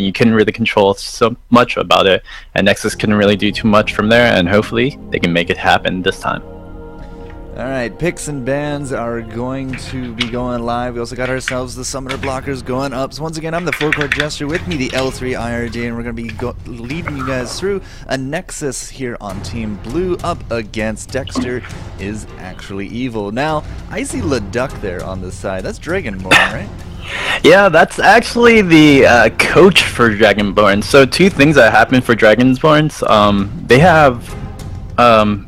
you couldn't really control so much about it, and Nexus couldn't really do too much from there, and hopefully they can make it happen this time. Alright, picks and bans are going to be going live. We also got ourselves the summoner blockers going up. So once again, I'm the FourCourtJester, with me the L3 IRD, and we're going to be leading you guys through Anexis here on Team Blue up against Dexter Is Actually Evil. Now, I see LeDuck there on the side. That's Dragonborn, right? Yeah, that's actually the coach for Dragonborn. So two things that happen for Dragonborns. They have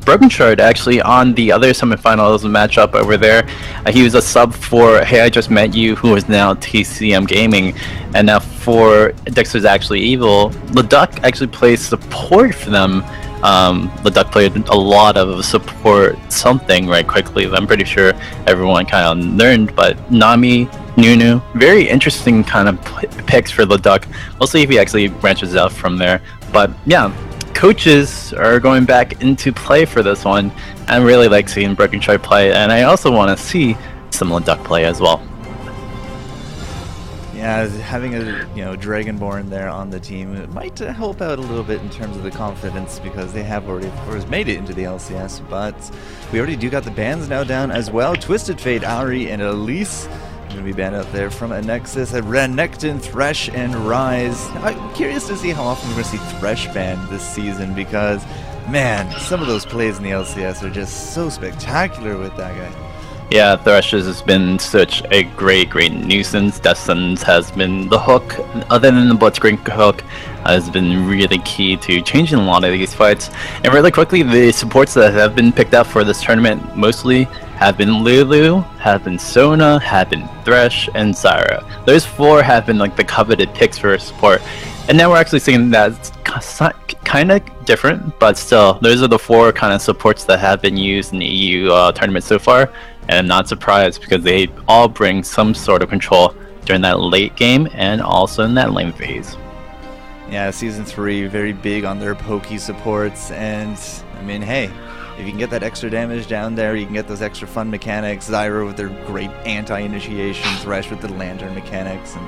Broken Shard actually on the other semifinals matchup over there. He was a sub for Hey I Just Met You, who is now TCM Gaming, and now for Dexter Is Actually Evil, LeDuck actually plays support for them. LeDuck played a lot of support something right quickly. I'm pretty sure everyone kind of learned, but Nami, Nunu, very interesting kind of picks for LeDuck. We'll see if he actually branches out from there, but yeah. Coaches are going back into play for this one. I really like seeing Broken Shard play, and I also want to see some LeDuck play as well. Yeah, having a Dragonborn there on the team, it might help out a little bit in terms of the confidence, because they have already, of course, made it into the LCS, but we already do got the bans now down as well. Twisted Fate, Auri, and Elise going to be banned out there from Anexis. Renekton, Thresh, and Rise. I'm curious to see how often we're going to see Thresh banned this season, because, man, some of those plays in the LCS are just so spectacular with that guy. Yeah, Thresh has been such a great nuisance. Destins has been the hook, other than the Blitzcrank hook, has been really key to changing a lot of these fights. And really quickly, the supports that have been picked up for this tournament mostly have been Lulu, have been Sona, have been Thresh, and Zyra. Those four have been like the coveted picks for support. And now we're actually seeing that kind of different, but still, those are the four kind of supports that have been used in the EU tournament so far. And I'm not surprised, because they all bring some sort of control during that late game and also in that lane phase. Yeah, Season 3, very big on their pokey supports, and I mean, hey, if you can get that extra damage down there, you can get those extra fun mechanics. Zyra with their great anti-initiation, Thresh with the lantern mechanics, and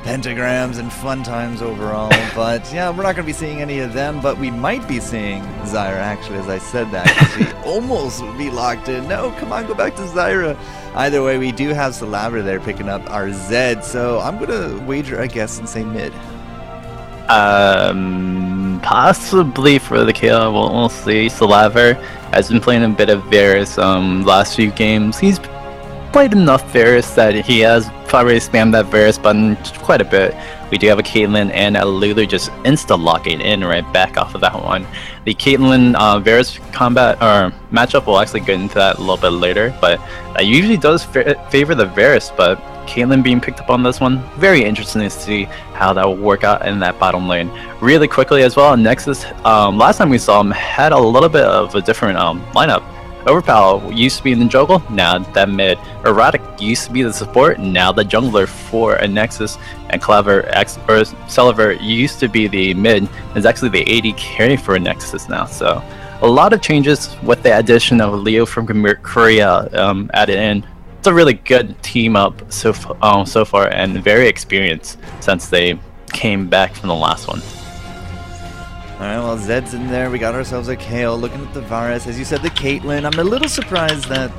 pentagrams and fun times overall. But yeah, we're not going to be seeing any of them, but we might be seeing Zyra, actually, as I said that. She almost would be locked in. No, come on, go back to Zyra. Either way, we do have Salabra there picking up our Zed, so I'm going to wager, I guess, and say mid. Possibly for the kill. We'll see. Salabra has been playing a bit of Varus last few games. He's played enough Varus that he has probably spammed that Varus button quite a bit. We do have a Caitlyn and a Lulu just insta-locking in right back off of that one. The Caitlyn Varus combat or matchup, we'll actually get into that a little bit later, but usually does favor the Varus, but Caitlyn being picked up on this one, very interesting to see how that will work out in that bottom lane. Really quickly as well, Nexus, last time we saw him, had a little bit of a different lineup. Overpower used to be in the jungle, now that mid. Erratic used to be the support, now the jungler for Anexis. And Clever used to be the mid, is actually the AD carry for Anexis now. So a lot of changes with the addition of Leo from Korea added in. It's a really good team up so far, and very experienced since they came back from the last one. Alright, well, Zed's in there. We got ourselves a Kayle. Looking at the Varus, as you said, the Caitlyn. I'm a little surprised that,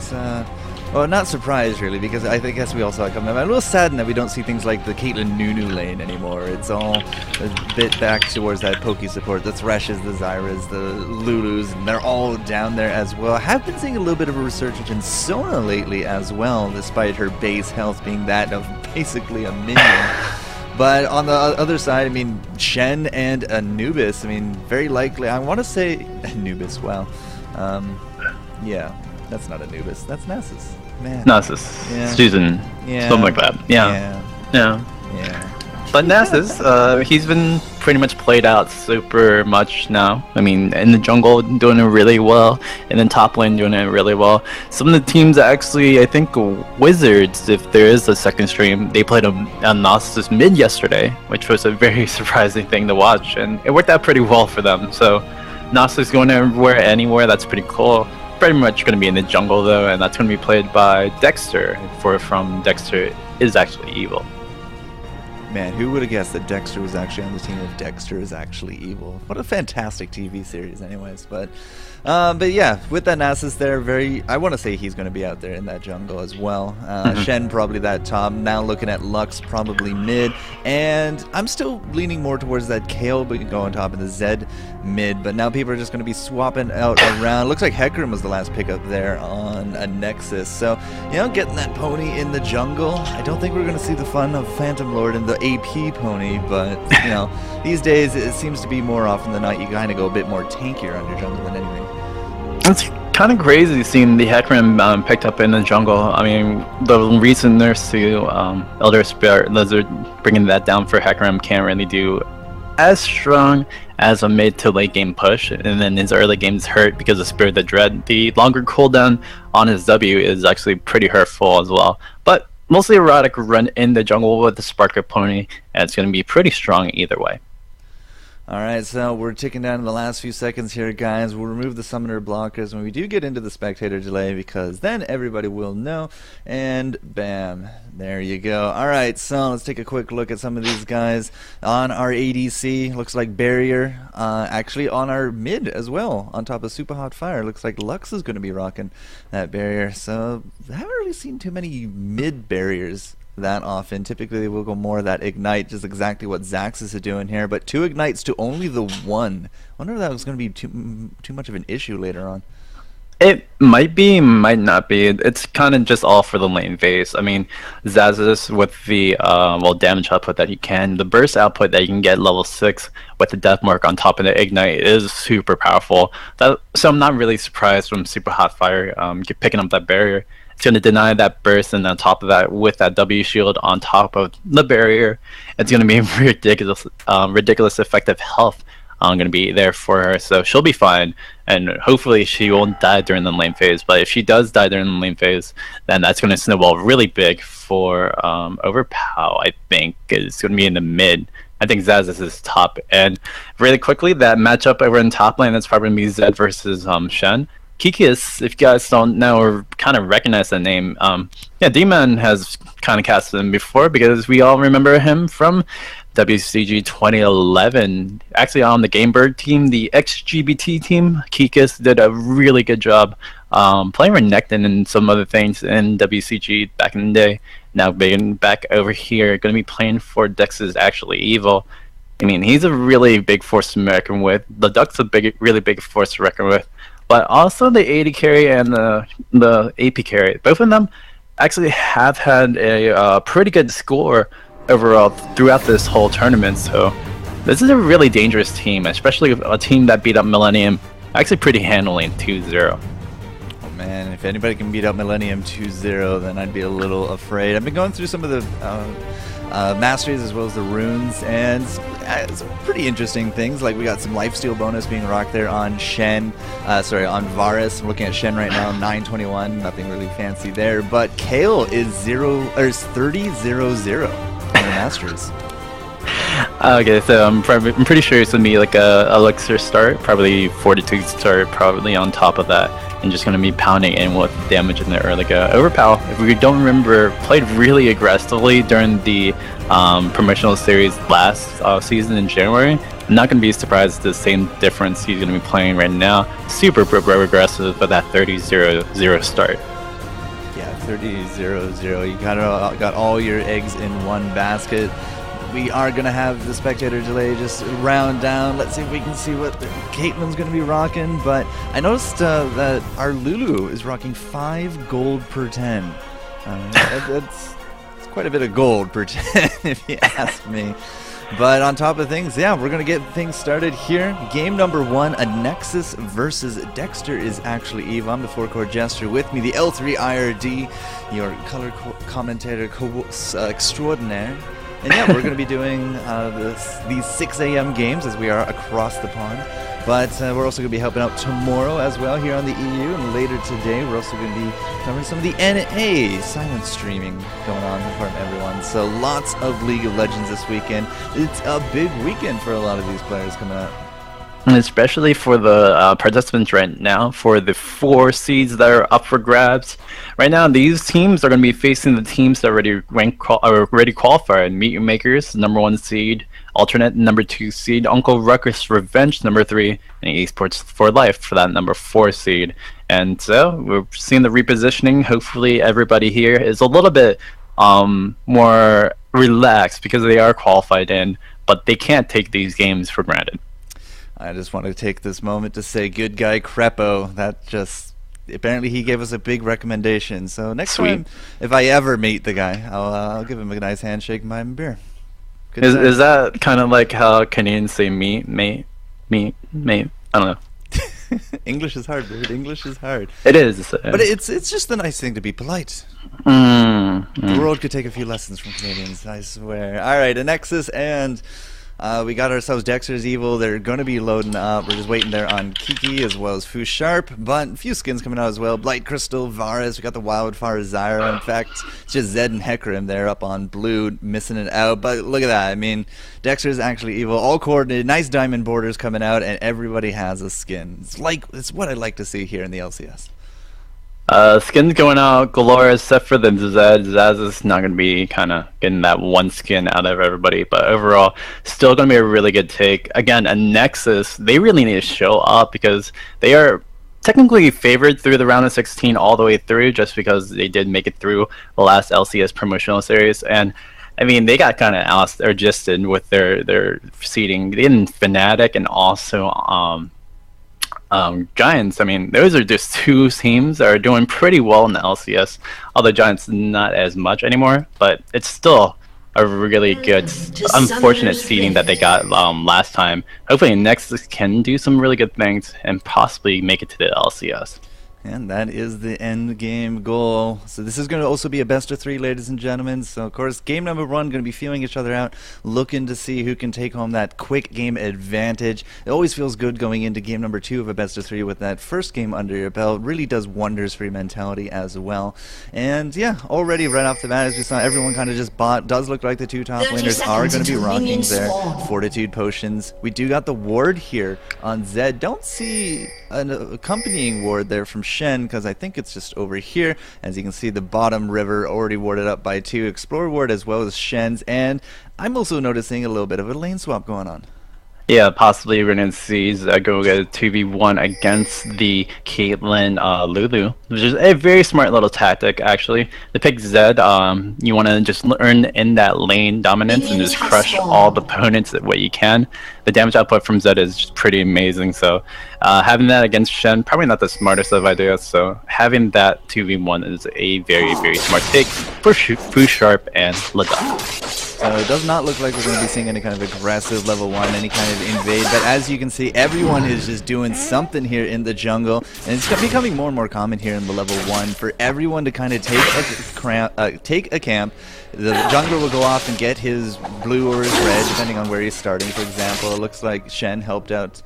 well, not surprised really, because I guess we all saw it coming. I'm a little saddened that we don't see things like the Caitlyn Nunu lane anymore. It's all a bit back towards that pokey support. The Threshes, the Zyras, the Lulus, and they're all down there as well. I have been seeing a little bit of a resurgence in Sona lately as well, despite her base health being that of basically a minion. But on the other side, I mean, Shen and Anubis, I mean, very likely, I want to say Anubis, wow. Yeah, that's not Anubis, that's Nasus. Man. Nasus, yeah. Susan, yeah. something like that. Yeah. But Nasus, he's been pretty much played out super much now. I mean, in the jungle doing it really well, and then top lane doing it really well. Some of the teams actually, I think Wizards, if there is a second stream, they played a Nasus mid yesterday, which was a very surprising thing to watch, and it worked out pretty well for them. So Nasus going everywhere, anywhere, that's pretty cool. Pretty much going to be in the jungle though, and that's going to be played by Dexter from Dexter Is Actually Evil. Man, who would have guessed that Dexter was actually on the team of Dexter Is Actually Evil? What a fantastic TV series anyways. But yeah, with that Nasus there, I want to say he's going to be out there in that jungle as well. Shen probably that top. Now looking at Lux probably mid. And I'm still leaning more towards that Kayle but go on top of the Zed mid. But now people are just going to be swapping out around. Looks like Hecarim was the last pickup there on Anexis. So, you know, getting that pony in the jungle. I don't think we're going to see the fun of Phantom Lord and the AP pony. But, you know, these days it seems to be more often than not you kind of go a bit more tankier on your jungle than anything. It's kind of crazy seeing the Hecarim picked up in the jungle. I mean, the recent nerfs to Elder Spirit Lizard bringing that down for Hecarim can't really do as strong as a mid to late game push, and then his early games hurt because of Spirit of Dread. The longer cooldown on his W is actually pretty hurtful as well. But mostly erratic run in the jungle with the Sparker pony, and it's going to be pretty strong either way. Alright, so we're ticking down to the last few seconds here, guys. We'll remove the summoner blockers when we do get into the spectator delay, because then everybody will know. And bam, there you go. Alright, so let's take a quick look at some of these guys on our ADC. Looks like Barrier, actually on our mid as well, on top of Super Hot Fire. Looks like Lux is going to be rocking that Barrier. So I haven't really seen too many mid barriers that often. Typically we'll go more of that Ignite, just exactly what Zaxxas is doing here, but 2 Ignites to only the 1. Wonder if that was going to be too much of an issue later on. It might be, might not be. It's kind of just all for the lane phase. I mean, Zaxxas with the damage output that he can, the burst output that you can get level 6 with the death mark on top of the Ignite is super powerful. So I'm not really surprised from Super Hot Fire picking up that Barrier. It's going to deny that burst, and on top of that, with that W shield on top of the Barrier, it's going to be ridiculous effective health going to be there for her. So she'll be fine, and hopefully she won't die during the lane phase. But if she does die during the lane phase, then that's going to snowball really big for Overpow. I think it's going to be in the mid. I think Zaxxas is top. And really quickly, that matchup over in top lane, that's probably going to be Zed versus Shen. Kikis, if you guys don't know or kind of recognize the name, yeah, D-Man has kind of casted him before because we all remember him from WCG 2011. Actually, on the Gamebird team, the XGBT team, Kikis did a really good job playing Renekton and some other things in WCG back in the day. Now being back over here, going to be playing for Dexter Is Actually Evil. I mean, he's a really big force to reckon with. The Duck's a really big force to reckon with. But also the AD carry and the AP carry, both of them actually have had a pretty good score overall throughout this whole tournament. So this is a really dangerous team, especially a team that beat up Millennium actually pretty handily in 2-0. Oh man, if anybody can beat up Millennium 2-0, then I'd be a little afraid. I've been going through some of the masteries as well as the runes, and some pretty interesting things. Like we got some lifesteal bonus being rocked there on Shen, on Varus. I'm looking at Shen right now, 921, nothing really fancy there. But Kayle is 30-0-0 on the masters. Okay, so I'm pretty sure it's gonna be like a elixir start, probably fortitude start, probably on top of that, and just gonna be pounding in with damage in the early go. Overpow, if we don't remember, played really aggressively during the promotional series last season in January. I'm not gonna be surprised at the same difference he's gonna be playing right now. Super aggressive for that 30-0-0 start. Yeah, 30-0-0. You got all your eggs in one basket. We are going to have the spectator delay just round down. Let's see if we can see what Caitlyn's going to be rocking. But I noticed that our Lulu is rocking 5 gold per 10. That's quite a bit of gold per 10, if you ask me. But on top of things, yeah, we're going to get things started here. Game number 1, Anexis versus Dexter Is Actually Evil. I'm the FourCourtJester. With me, the L3 IRD, your color commentator extraordinaire. And yeah, we're going to be doing these 6 a.m. games as we are across the pond. But we're also going to be helping out tomorrow as well here on the EU. And later today, we're also going to be covering some of the NA silent streaming going on from everyone. So lots of League of Legends this weekend. It's a big weekend for a lot of these players coming up. And especially for the participants right now, for the 4 seeds that are up for grabs. Right now, these teams are going to be facing the teams that already qualified. Meet Your Makers, #1 seed. Alternate #2 seed. Uncle Ruckus Revenge, #3. And Esports for Life for that #4 seed. And so, we're seeing the repositioning. Hopefully, everybody here is a little bit more relaxed because they are qualified in, but they can't take these games for granted. I just want to take this moment to say good guy Crepo. That just, apparently he gave us a big recommendation. So next time, if I ever meet the guy, I'll give him a nice handshake and buy him a beer. Is that kind of like how Canadians say meat, mate? I don't know. English is hard, dude. English is hard. It is. But it's just a nice thing to be polite. The world could take a few lessons from Canadians, I swear. Alright, Anexis and we got ourselves Dexter Is Evil. They're going to be loading up. We're just waiting there on Kiki as well as Fu Sharp. But a few skins coming out as well. Blight Crystal, Varus. We got the Wildfire Zyra. In fact, it's just Zed and Hecarim there up on blue, missing it out. But look at that. I mean, Dexter Is Actually Evil. All coordinated. Nice diamond borders coming out. And everybody has a skin. It's what I like to see here in the LCS. Skins going out galore except for the Zed. Zaz is not going to be kind of getting that one skin out of everybody, but overall, still going to be a really good take. Again, Anexis, they really need to show up because they are technically favored through the round of 16 all the way through just because they did make it through the last LCS promotional series. And I mean, they got kind of outjusted with their seeding. They didn't Fnatic and also Giants. I mean, those are just 2 teams that are doing pretty well in the LCS, although Giants not as much anymore, but it's still a really good, unfortunate seeding that they got last time. Hopefully Nexus can do some really good things and possibly make it to the LCS. And that is the end game goal. So this is going to also be a best of 3, ladies and gentlemen. So of course, game number 1 going to be feeling each other out, looking to see who can take home that quick game advantage. It always feels good going into game number 2 of a best of 3 with that first game under your belt. Really does wonders for your mentality as well. And yeah, already right off the bat, as we saw, everyone kind of just bought. Does look like the 2 top laners are going to be rocking their Fortitude potions. We do got the ward here on Zed. Don't see an accompanying ward there from Shen, because I think it's just over here. As you can see, the bottom river already warded up by 2 Explorer ward as well as Shen's, and I'm also noticing a little bit of a lane swap going on. Yeah, possibly we're going to see go get a 2v1 against the Caitlyn Lulu, which is a very smart little tactic, actually. To pick Zed, you want to just earn in that lane dominance and just crush all the opponents what you can. The damage output from Zed is just pretty amazing, so having that against Shen, probably not the smartest of ideas, so having that 2v1 is a very, very smart take for Fu Sharp and Ladon. So it does not look like we're going to be seeing any kind of aggressive level 1, any kind of invade, but as you can see, everyone is just doing something here in the jungle, and it's becoming more and more common here in the level 1 for everyone to kind of take a camp. The jungler will go off and get his blue or his red, depending on where he's starting. For example, it looks like Shen helped out.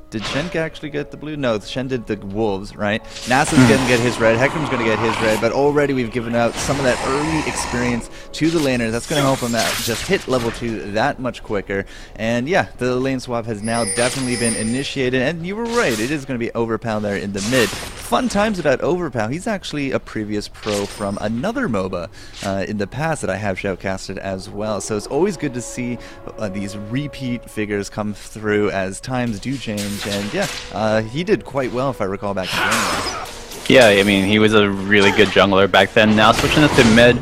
Did Shen actually get the blue? No, Shen did the wolves, right? Nasa's going to get his red, Hecarim's going to get his red, but already we've given out some of that early experience to the laners. That's going to help them out, just hit level 2 that much quicker. And yeah, the lane swap has now definitely been initiated, and you were right, it is going to be Overpow there in the mid. Fun times about Overpow. He's actually a previous pro from another MOBA in the past that I have shoutcasted as well. So it's always good to see these repeat figures come through as times do change, and yeah, he did quite well if I recall back in January. Yeah, I mean, he was a really good jungler back then. Now switching up to mid,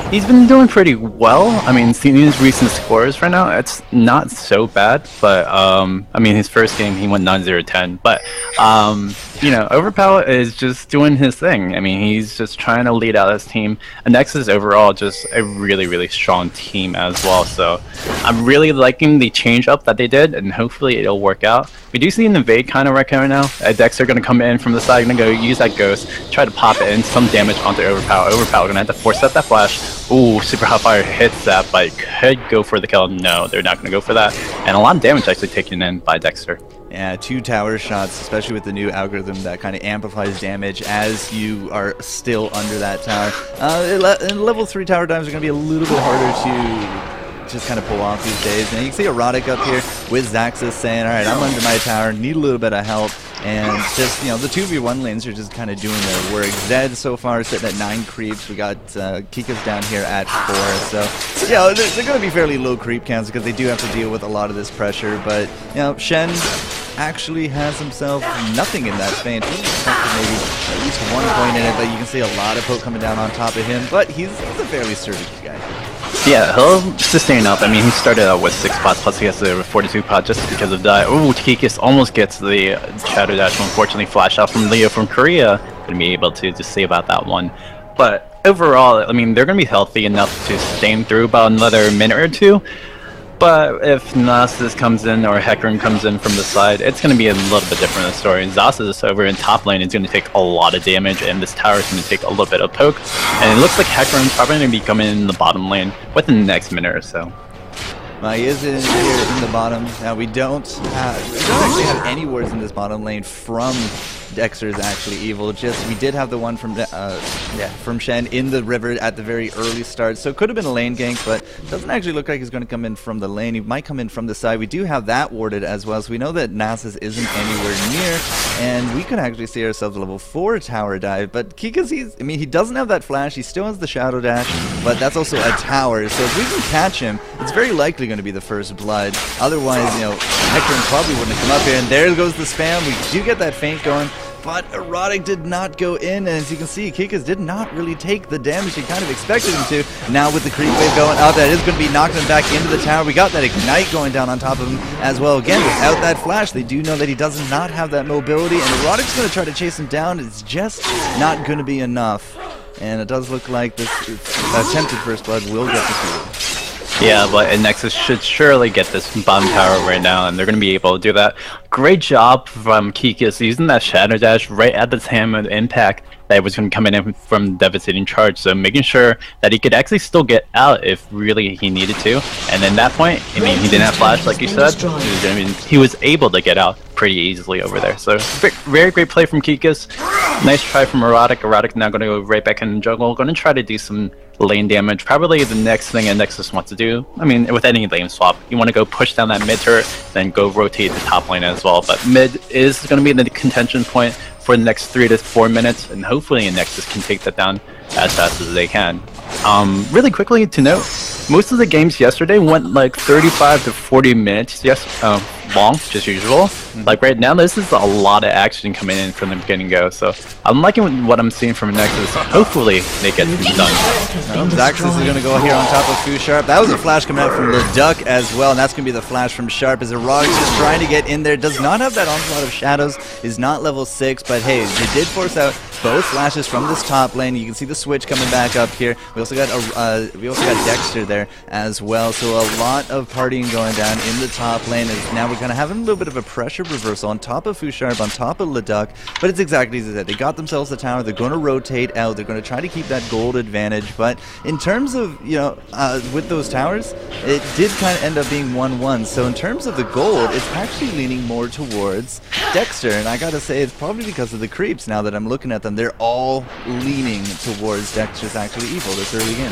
he's been doing pretty well. I mean, seeing his recent scores right now, it's not so bad, but I mean, his first game he went 9-0-10, but you know, Overpower is just doing his thing. I mean, he's just trying to lead out his team. Anexis overall just a really, really strong team as well. So I'm really liking the change up that they did, and hopefully it'll work out. We do see an invade kind of right now. Dexter going to come in from the side, going to go use that ghost, try to pop in some damage onto Overpower. Overpower going to have to force up that flash. Ooh, Super Hotfire hits that, but could go for the kill. No, they're not going to go for that. And a lot of damage actually taken in by Dexter. Yeah, 2 tower shots, especially with the new algorithm that kind of amplifies damage as you are still under that tower. Level 3 tower dives are going to be a little bit harder to just kind of pull off these days. And you can see Erotic up here with Zaxxas saying, all right, I'm under my tower, need a little bit of help. And just, you know, the 2v1 lanes are just kind of doing their work. Zed so far sitting at 9 creeps. We got Kika's down here at 4. So, you know, they're going to be fairly low creep counts because they do have to deal with a lot of this pressure. But, you know, Shen actually has himself nothing in that feint. Really expected maybe at least 1 point in it, but you can see a lot of poke coming down on top of him. But he's a fairly sturdy guy. Yeah, he'll sustain up. I mean, he started out with 6 pots, plus he has the 42 pot just because of that. Ooh, Kikis almost gets the Shadow Dash. Unfortunately, flash out from Leo from Korea. Gonna be able to just save out that one. But overall, I mean, they're gonna be healthy enough to sustain through about another minute or 2. But if Nasus comes in or Hecarim comes in from the side, it's going to be a little bit different of a story. Zaxxas over in top lane is going to take a lot of damage, and this tower is going to take a little bit of poke. And it looks like Hecarim's probably going to be coming in the bottom lane within the next minute or so. Well, he is in here in the bottom. Now we don't actually have any words in this bottom lane from Dexter Is Actually Evil. Just we did have the one from Shen in the river at the very early start, so it could have been a lane gank, but it doesn't actually look like he's going to come in from the lane. He might come in from the side. We do have that warded as well, so we know that Nasus isn't anywhere near, and we could actually see ourselves a level 4 tower dive. But Kika's, I mean, he doesn't have that flash. He still has the Shadow Dash, but that's also a tower. So if we can catch him, it's very likely going to be the first blood. Otherwise, you know, Hecarim probably wouldn't have come up here. And there goes the spam. We do get that feint going, but Erotic did not go in, and as you can see, Kikas did not really take the damage he kind of expected him to. Now with the creep wave going up, that is going to be knocking him back into the tower. We got that ignite going down on top of him as well. Again, without that flash, they do know that he does not have that mobility, and Erotic's going to try to chase him down. It's just not going to be enough, and it does look like this attempted first blood will get defeated. Yeah, but Anexis should surely get this bottom tower right now, and they're going to be able to do that. Great job from Kikis using that Shadow Dash right at the time of impact that was going to come in from Devastating Charge, so making sure that he could actually still get out if really he needed to. And then that point, I mean, he didn't have flash like you said, he was able to get out pretty easily over there. So very great play from Kikis. Nice try from Erotic. Erotic now going to go right back in the jungle, going to try to do some lane damage. Probably the next thing Anexis wants to do, I mean, with any lane swap, you want to go push down that mid turret, then go rotate the top lane as well. But mid is going to be the contention point for the next 3 to 4 minutes, and hopefully Anexis can take that down as fast as they can. Really quickly to note, most of the games yesterday went like 35 to 40 minutes long, just usual. Like right now, this is a lot of action coming in from the beginning go, so I'm liking what I'm seeing from Anexis. Hopefully they get this done. Zaxxas is going to go here on top of FourCourtJester. That was a flash coming out from the Duck as well, and that's going to be the flash from Sharp as Erotic just trying to get in there. Does not have that onslaught of shadows, is not level 6, but hey, they did force out both flashes from this top lane. You can see the switch coming back up here. We also got Dexter there as well. So a lot of partying going down in the top lane. As now we're kind of having a little bit of a pressure reversal on top of FourCourtJester, on top of Leduc. But it's exactly as I said. They got themselves the tower. They're going to rotate out. They're going to try to keep that gold advantage. But in terms of, you know, with those towers, it did kind of end up being 1-1. So in terms of the gold, it's actually leaning more towards Dexter. And I gotta say, it's probably because of the creeps. Now that I'm looking at them, they're all leaning towards Dexter Is Actually Evil this early in.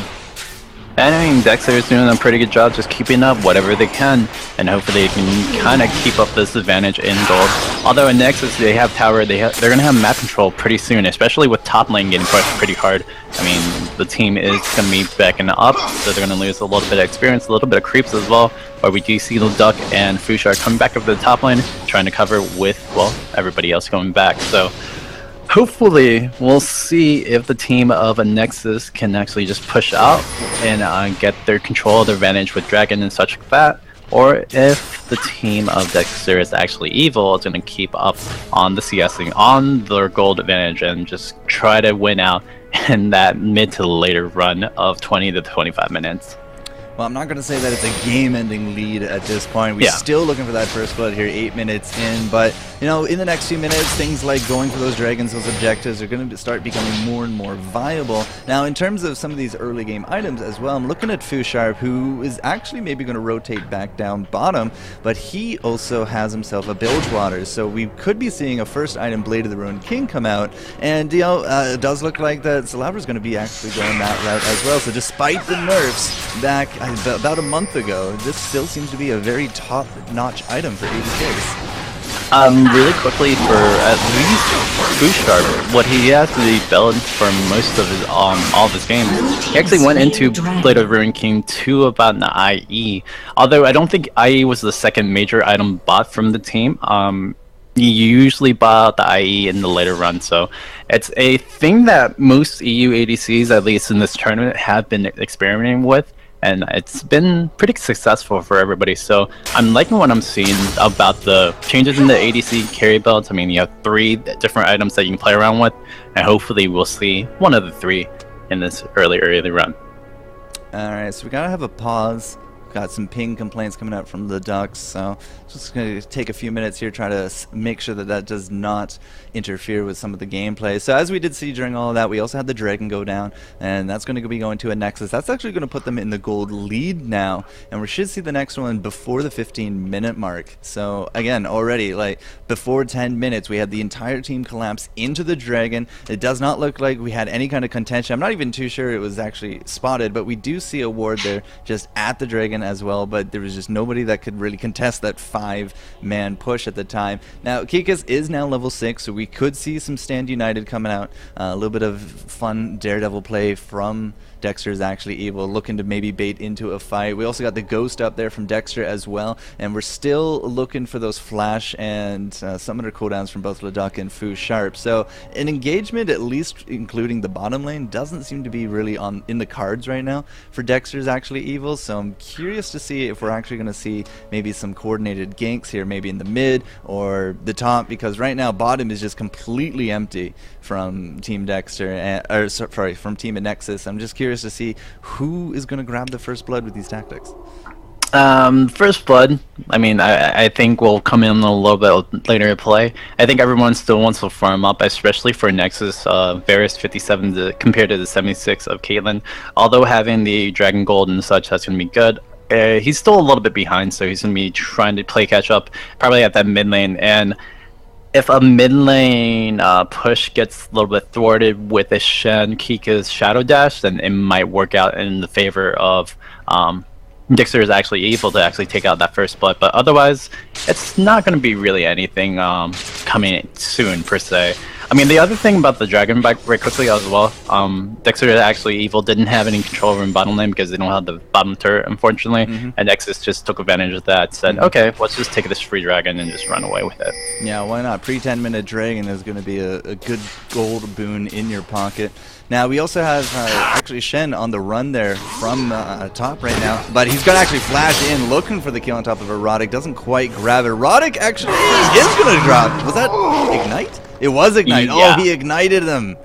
And I mean, Dexter is doing a pretty good job just keeping up whatever they can, and hopefully they can kind of keep up this advantage in gold. Although in Nexus they have tower, they're going to have map control pretty soon, especially with top lane getting pushed pretty hard. I mean, the team is going to be backing up, so they're going to lose a little bit of experience, a little bit of creeps as well. But we do see the Duck and FourCourtJester coming back up to the top lane, trying to cover with, well, everybody else going back. So hopefully, we'll see if the team of Anexis can actually just push out and get their control of their advantage with Dragon and such like that, or if the team of Dexter Is Actually Evil is going to keep up on the CSing, on their gold advantage, and just try to win out in that mid to later run of 20 to 25 minutes. Well, I'm not going to say that it's a game-ending lead at this point. We're still looking for that first blood here, 8 minutes in, but you know, in the next few minutes, things like going for those dragons, those objectives are going to start becoming more and more viable. Now, in terms of some of these early game items as well, I'm looking at FourCourtJester, who is actually maybe going to rotate back down bottom, but he also has himself a Bilgewater, so we could be seeing a first item, Blade of the Ruined King, come out, and, you know, it does look like that Salaver is going to be actually going that route as well. So despite the nerfs back about a month ago, this still seems to be a very top-notch item for 86. Really quickly, for at least FourCourtJester, what he has to be built for most of his all of his games, he actually went into Blade of the Ruined King to about the IE. Although I don't think IE was the second major item bought from the team. You usually buy out the IE in the later run, so it's a thing that most EU ADCs, at least in this tournament, have been experimenting with, and it's been pretty successful for everybody. So I'm liking what I'm seeing about the changes in the ADC carry builds. I mean, you have 3 different items that you can play around with, and hopefully we'll see one of the 3 in this early run. Alright, so we gotta have a pause. Got some ping complaints coming out from the Ducks, so just going to take a few minutes here, try to make sure that that does not interfere with some of the gameplay. So as we did see during all of that, we also had the Dragon go down, and that's going to be going to Anexis. That's actually going to put them in the gold lead now, and we should see the next one before the 15-minute mark. So again, already, like, before 10 minutes, we had the entire team collapse into the Dragon. It does not look like we had any kind of contention. I'm not even too sure it was actually spotted, but we do see a ward there just at the Dragon as well, but there was just nobody that could really contest that 5-man push at the time. Now, Kikas is now level 6, so we could see some Stand United coming out. A little bit of fun Daredevil play from Dexter Is Actually Evil, looking to maybe bait into a fight. We also got the Ghost up there from Dexter as well, and we're still looking for those Flash and Summoner cooldowns from both Leduc and FourCourtJester. So an engagement, at least including the bottom lane, doesn't seem to be really in the cards right now for Dexter Is Actually Evil, so I'm curious to see if we're actually going to see maybe some coordinated ganks here, maybe in the mid or the top, because right now bottom is just completely empty from Team Dexter, or sorry, from Team Anexis. I'm just curious to see who is going to grab the first blood with these tactics. First blood, I mean, I think will come in a little bit later in play. I think everyone still wants to farm up, especially for Nexus. Varus 57 compared to the 76 of Caitlyn. Although having the Dragon Gold and such, that's going to be good. He's still a little bit behind, so he's going to be trying to play catch up, probably at that mid lane. And if a mid lane push gets a little bit thwarted with a Shen Kika's Shadow Dash, then it might work out in the favor of Dexter Is Actually Evil to actually take out that first blood. But otherwise, it's not going to be really anything coming soon, per se. I mean, the other thing about the Dragon Bite, very quickly as well, Dexter Is Actually Evil didn't have any control over bottom lane because they don't have the bottom turret, unfortunately, and Nexus just took advantage of that, said, okay, let's just take this free Dragon and just run away with it. Yeah, why not? Pre-10-minute Dragon is going to be a good gold boon in your pocket. Now, we also have actually Shen on the run there from top right now, but he's going to actually flash in, looking for the kill on top of Erotic, doesn't quite grab it. Erotic actually is going to drop. Was that Ignite? It was Ignite. Yeah. Oh, he ignited them.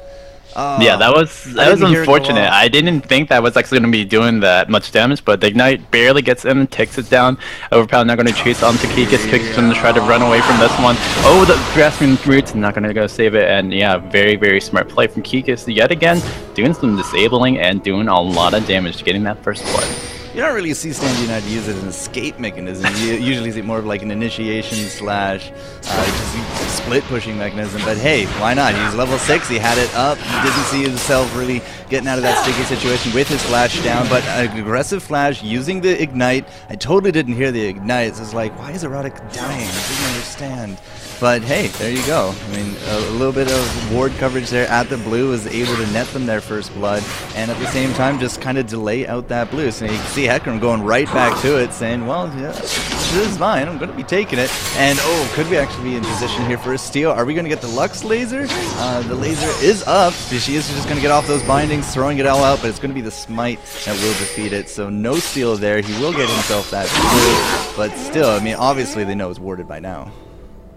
Yeah, that was unfortunate. I didn't think that was actually going to be doing that much damage, but the Ignite barely gets in, takes it down. Overpower not going to chase onto Kikas. Kikas going to try to run away from this one. Oh, the Grasping Roots not going to go save it, and yeah, very, very smart play from Kikas yet again, doing some disabling and doing a lot of damage, getting that first blood. You don't really see Stand United use it as an escape mechanism. You usually see it more of like an initiation slash just split pushing mechanism. But hey, why not? He's level 6, he had it up, he didn't see himself really getting out of that sticky situation with his flash down, but an aggressive flash using the Ignite. I totally didn't hear the Ignite, so it's like, why is Erotic dying? I didn't understand. But hey, there you go. I mean, a little bit of ward coverage there at the blue was able to net them their first blood, and at the same time just kind of delay out that blue. So you can see Hecarim going right back to it, saying, well, yeah, this is mine, I'm going to be taking it. And oh, could we actually be in position here for a steal? Are we going to get the Lux laser? The laser is up. She is just going to get off those bindings, throwing it all out, but it's going to be the smite that will defeat it. So no steal there. He will get himself that blue, but still, I mean, obviously they know it's warded by now.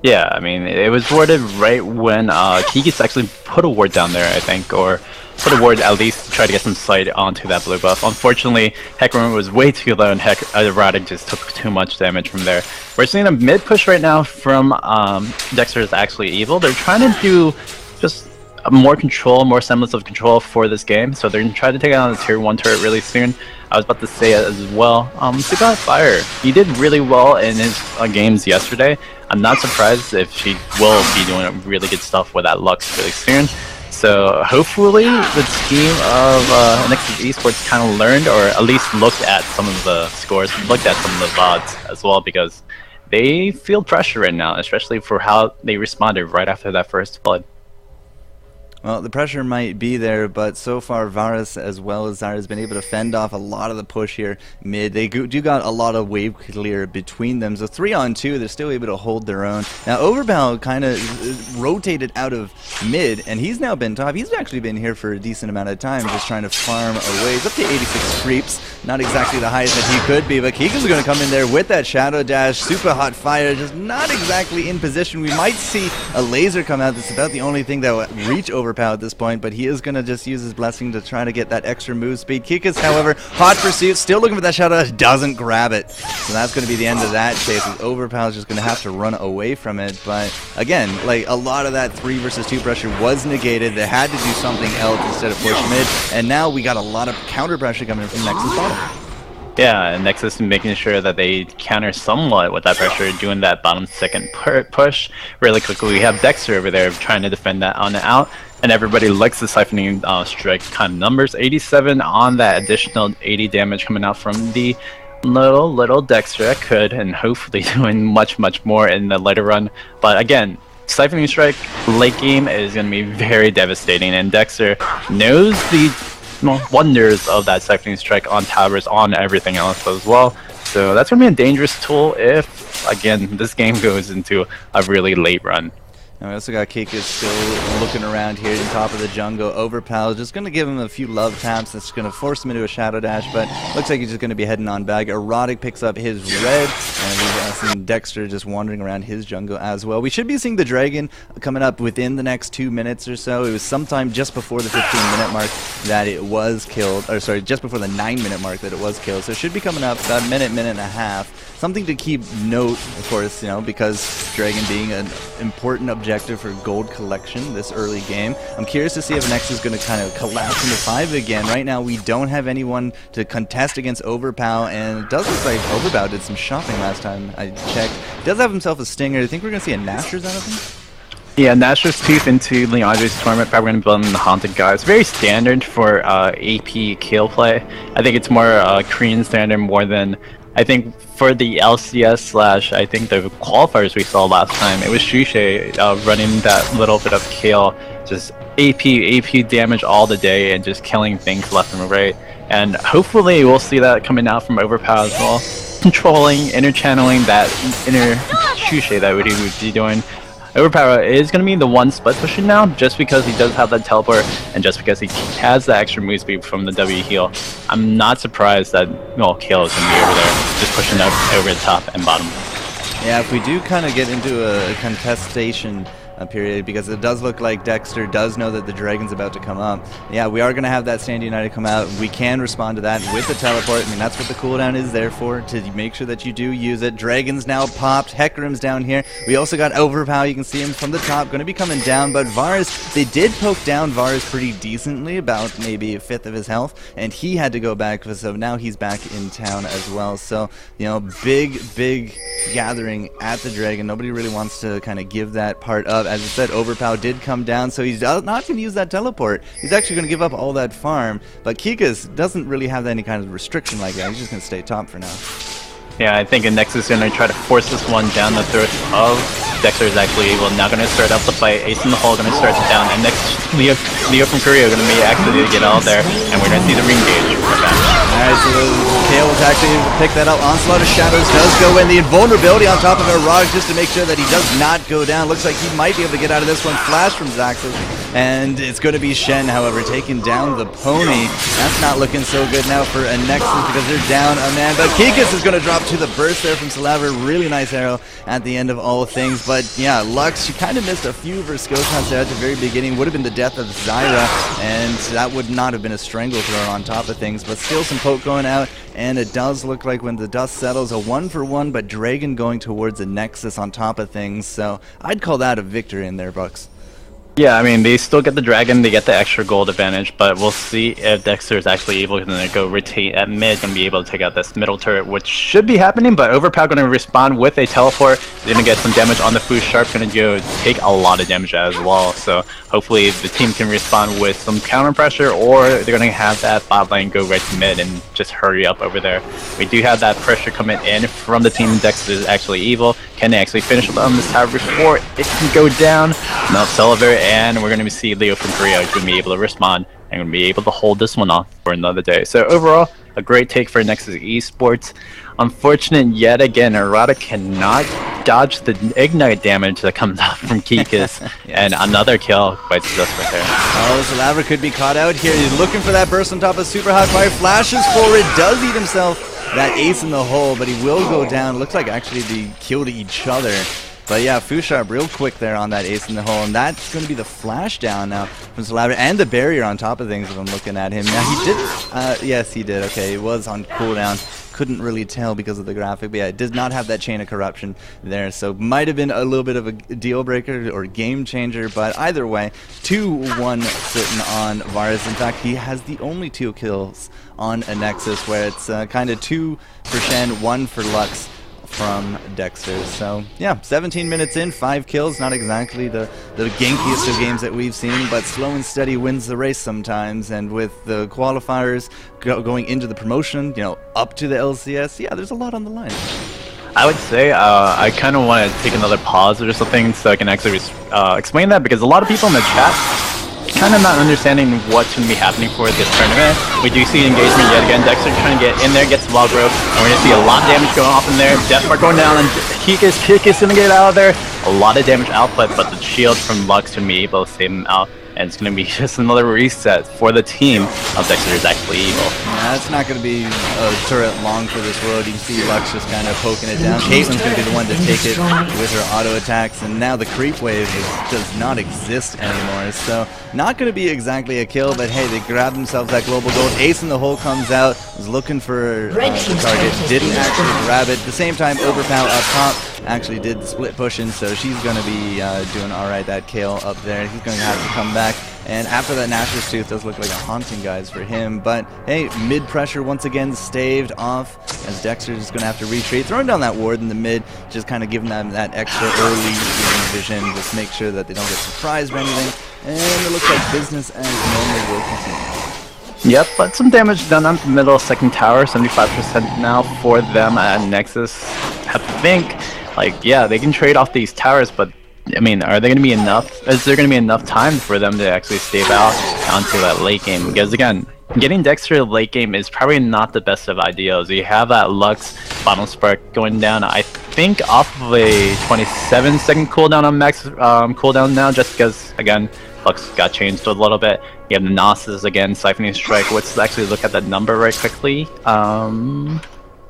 Yeah, I mean, it was warded right when Kikas actually put a ward down there, I think, or put a ward at least try to get some sight onto that blue buff. Unfortunately, Hecarim was way too low and Erotic just took too much damage from there. We're seeing a mid push right now from Dexter Is Actually Evil. They're trying to do just more control, more semblance of control for this game. So they're going to try to take out the tier 1 turret really soon. I was about to say it as well. Sugat Fire, he did really well in his games yesterday. I'm not surprised if she will be doing really good stuff with that Lux really soon. So hopefully the team of Anexis Esports kind of learned, or at least looked at some of the scores, looked at some of the VODs as well, because they feel pressure right now, especially for how they responded right after that first blood. Well, the pressure might be there, but so far Varus as well as Zyra has been able to fend off a lot of the push here mid. They do got a lot of wave clear between them, so 3-on-2, they're still able to hold their own. Now Overpow kind of rotated out of mid, and he's now been top. He's actually been here for a decent amount of time, just trying to farm away. He's up to 86 creeps, not exactly the highest that he could be, but Kika's going to come in there with that Shadow Dash, super hot fire, just not exactly in position. We might see a laser come out. That's about the only thing that will reach Overpow at this point, but he is going to just use his blessing to try to get that extra move speed. Kikas, however, hot pursuit, still looking for that Shadow, doesn't grab it. So that's going to be the end of that chase, as Overpow is just going to have to run away from it. But again, like, a lot of that 3 versus 2 pressure was negated. They had to do something else instead of push mid, and now we got a lot of counter pressure coming from Nexus bottom. Yeah, and Nexus making sure that they counter somewhat with that pressure, doing that bottom second push really quickly. We have Dexter over there trying to defend that on and out, and everybody likes the siphoning strike kind of numbers. 87 on that additional 80 damage coming out from the little Dexter could, and hopefully doing much more in the later run. But again, siphoning strike late game is going to be very devastating, and Dexter knows the wonders of that siphoning strike on towers, on everything else as well. So that's going to be a dangerous tool if, again, this game goes into a really late run. And we also got Kika still looking around here in top of the jungle. Overpow just going to give him a few love taps. That's going to force him into a Shadow Dash, but looks like he's just going to be heading on back. Erotic picks up his red, and we've seen Dexter just wandering around his jungle as well. We should be seeing the Dragon coming up within the next 2 minutes or so. It was sometime just before the 15-minute mark that it was killed, or sorry, just before the 9-minute mark that it was killed. So it should be coming up about a minute and a half. Something to keep note, of course, you know, because Dragon being an important objective for gold collection this early game. I'm curious to see if Nexus is going to kind of collapse into 5 again. Right now, we don't have anyone to contest against Overpow, and it does look like Overpow did some shopping last time I checked. He does have himself a Stinger. I think we're going to see a Nashor's out of him. Yeah, Nashor's Tooth into Leandre's Torment, probably going to build in the Haunted God. It's very standard for AP kill play. I think it's more Korean standard more than, I think, for the LCS / I think the qualifiers we saw last time. It was Shushe running that little bit of kill, just AP damage all the day and just killing things left and right. And hopefully we'll see that coming out from Overpow as well. Controlling, interchanneling that inner Shushe that he would be doing. Overpower is going to be the one split pushing now, just because he does have that teleport, and just because he has the extra move speed from the W heal. I'm not surprised that Kale is going to be over there, just pushing up over the top and bottom. Yeah, if we do kind of get into a contestation period, because it does look like Dexter does know that the Dragon's about to come up. Yeah, we are going to have that Stand United come out. We can respond to that with the teleport. I mean, that's what the cooldown is there for, to make sure that you do use it. Dragon's now popped. Hecarim's down here. We also got Overpow. You can see him from the top, going to be coming down, but Varus, they did poke down Varus pretty decently, about maybe a fifth of his health, and he had to go back, so now he's back in town as well. So, you know, big gathering at the Dragon. Nobody really wants to kind of give that part up. As I said, Overpow did come down, so he's not going to use that teleport. He's actually going to give up all that farm, but Kikas doesn't really have any kind of restriction like that. He's just going to stay top for now. Yeah, I think Nexus is going to try to force this one down the throat of Dexter Is Actually Evil. Now going to start up the fight. Ace in the hole going to start it down, and next Leo from Korea going to be actually to get out there, and we're going to see the re-engage. Alright, so Kale was actually able to pick that up. Onslaught of Shadows does go in. The invulnerability on top of Arog just to make sure that he does not go down. Looks like he might be able to get out of this one. Flash from Zaxxas. And it's going to be Shen, however, taking down the pony. That's not looking so good now for Anexis because they're down a man. But Kikis is going to drop to the burst there from Salaver. Really nice arrow at the end of all things. But yeah, Lux, she kind of missed a few of her skill shots there at the very beginning. Would have been the death of Zyra, and that would not have been a strangle thrower on top of things. But still some poke going out, and it does look like when the dust settles, a 1-for-1, but Dragon going towards a Nexus on top of things. So I'd call that a victory in there, Bucks. Yeah, I mean, they still get the dragon, they get the extra gold advantage, but we'll see if Dexter is actually able to go rotate at mid and be able to take out this middle turret, which should be happening, but Overpower going to respond with a teleport. They're going to get some damage on the Fu Sharp, going to go take a lot of damage as well, so hopefully the team can respond with some counter pressure, or they're going to have that bot lane go right to mid and just hurry up over there. We do have that pressure coming in from the team. Dexter is actually evil. Can they actually finish on this tower before it can go down? No, Sullivan, and we're going to see Leo from Korea is going to be able to respond and going to be able to hold this one off for another day. So overall, a great take for Anexis Esports. Unfortunate yet again, Arata cannot dodge the ignite damage that comes out from Kikis. Yes. And another kill by just right there. Oh, Salaver could be caught out here. He's looking for that burst on top of super hot fire. Flashes forward, does eat himself that ace in the hole, but he will go down. Looks like actually they killed each other. But yeah, Fu Sharp real quick there on that ace in the hole, and that's going to be the flash down now from Salaver, and the barrier on top of things if I'm looking at him. Now he did, yes he did, okay, it was on cooldown. Couldn't really tell because of the graphic, but yeah, it did not have that chain of corruption there, so might have been a little bit of a deal breaker or game changer, but either way, 2-1 sitting on Varus. In fact, he has the only 2 kills on Anexis, where it's kind of 2 for Shen, 1 for Lux from Dexter. So yeah, 17 minutes in, 5 kills, not exactly the gankiest of games that we've seen, but slow and steady wins the race sometimes, and with the qualifiers going into the promotion, you know, up to the LCS, yeah, there's a lot on the line. I would say I kind of want to take another pause or something so I can actually explain that, because a lot of people in the chat kind of not understanding what's going to be happening for this tournament. We do see engagement yet again. Dexter trying to get in there, gets wild growth, and we're going to see a lot of damage going off in there. Death Spark going down, and Kikis going to get out of there. A lot of damage output, but the shield from Lux can be able to save him out. And it's going to be just another reset for the team of Dexter Is Actually Evil. Yeah, it's not going to be a turret long for this world. You can see Lux just kind of poking it down. Caitlin's going to be the one to take it with her auto attacks, and now the creep wave does not exist anymore. So not going to be exactly a kill, but hey, they grabbed themselves that global gold. Ace in the hole comes out, was looking for the target, didn't actually grab it. At the same time, Overpower up top actually did the split pushing, so she's going to be doing alright. That Kale up there, he's going to have to come back. And after that, Nashor's Tooth does look like a haunting, guys, for him. But hey, mid pressure once again staved off, as Dexter's just going to have to retreat. Throwing down that ward in the mid, just kind of giving them that extra early vision, just make sure that they don't get surprised by anything. And it looks like business as normal will continue. Yep, but some damage done on the middle second tower, 75% now for them at Nexus. I think, like, yeah, they can trade off these towers, but I mean, are they going to be enough? Is there going to be enough time for them to actually stave out onto that late game? Because again, getting Dexter late game is probably not the best of ideas. You have that Lux Bottom Spark going down, I think, off of a 27-second cooldown on max cooldown now, just because, again, Lux got changed a little bit. You have the Gnosis again, Siphoning Strike. Let's actually look at that number right quickly.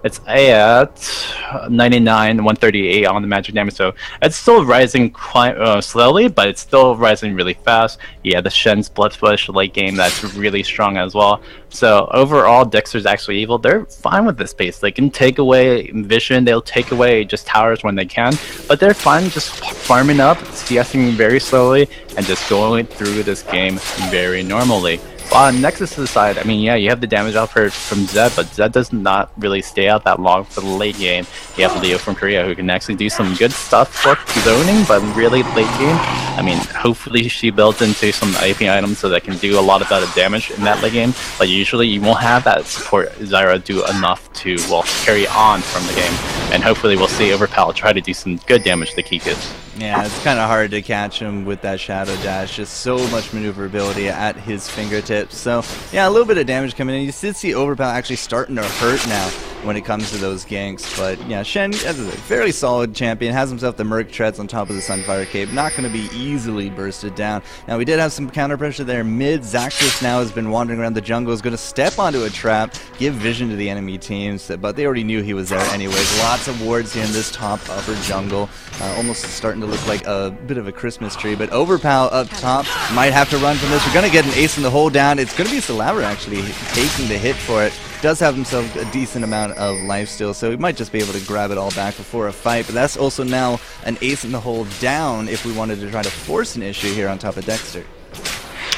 It's at 99, 138 on the magic damage, so it's still rising quite slowly, but it's still rising really fast. Yeah, the Shen's Blood Splash late game, that's really strong as well. So overall, Dexter's Actually Evil, they're fine with this pace. They can take away Vision, they'll take away just towers when they can, but they're fine just farming up, CSing very slowly, and just going through this game very normally. On Nexus' side, I mean, yeah, you have the damage output from Zed, but Zed does not really stay out that long for the late game. You have Leo from Korea who can actually do some good stuff for zoning, but really late game, I mean, hopefully she builds into some AP items so that can do a lot of that damage in that late game, but usually you won't have that support Zyra do enough to, well, carry on from the game. And hopefully we'll see Overpower try to do some good damage to Kikis. Yeah, it's kind of hard to catch him with that Shadow Dash. Just so much maneuverability at his fingertips. So, yeah, a little bit of damage coming in. You did see Overpower actually starting to hurt now when it comes to those ganks. But, yeah, Shen, as a fairly solid champion, has himself the Merc Treads on top of the Sunfire Cape. Not going to be easily bursted down. Now, we did have some counter pressure there mid. Zaxxas now has been wandering around the jungle. Is going to step onto a trap, give vision to the enemy teams. But they already knew he was there anyways. Lots of wards here in this top upper jungle. Almost starting to look like a bit of a Christmas tree, but Overpow up top might have to run from this. We're going to get an ace in the hole down. It's going to be Salaver actually taking the hit for it. Does have himself a decent amount of life still, so he might just be able to grab it all back before a fight, but that's also now an ace in the hole down if we wanted to try to force an issue here on top of Dexter.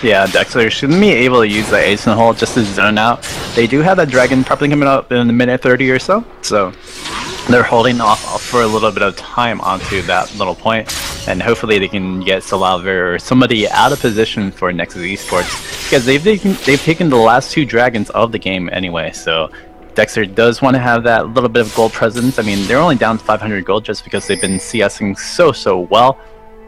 Yeah, Dexter shouldn't be able to use the ace in the hole just to zone out. They do have that dragon probably coming up in a minute 30 or so, so they're holding off for a little bit of time onto that little point, and hopefully they can get Salaver or somebody out of position for Anexis Esports, because they've taken the last 2 dragons of the game anyway. So Dexter does want to have that little bit of gold presence. I mean, they're only down 500 gold just because they've been CSing so well.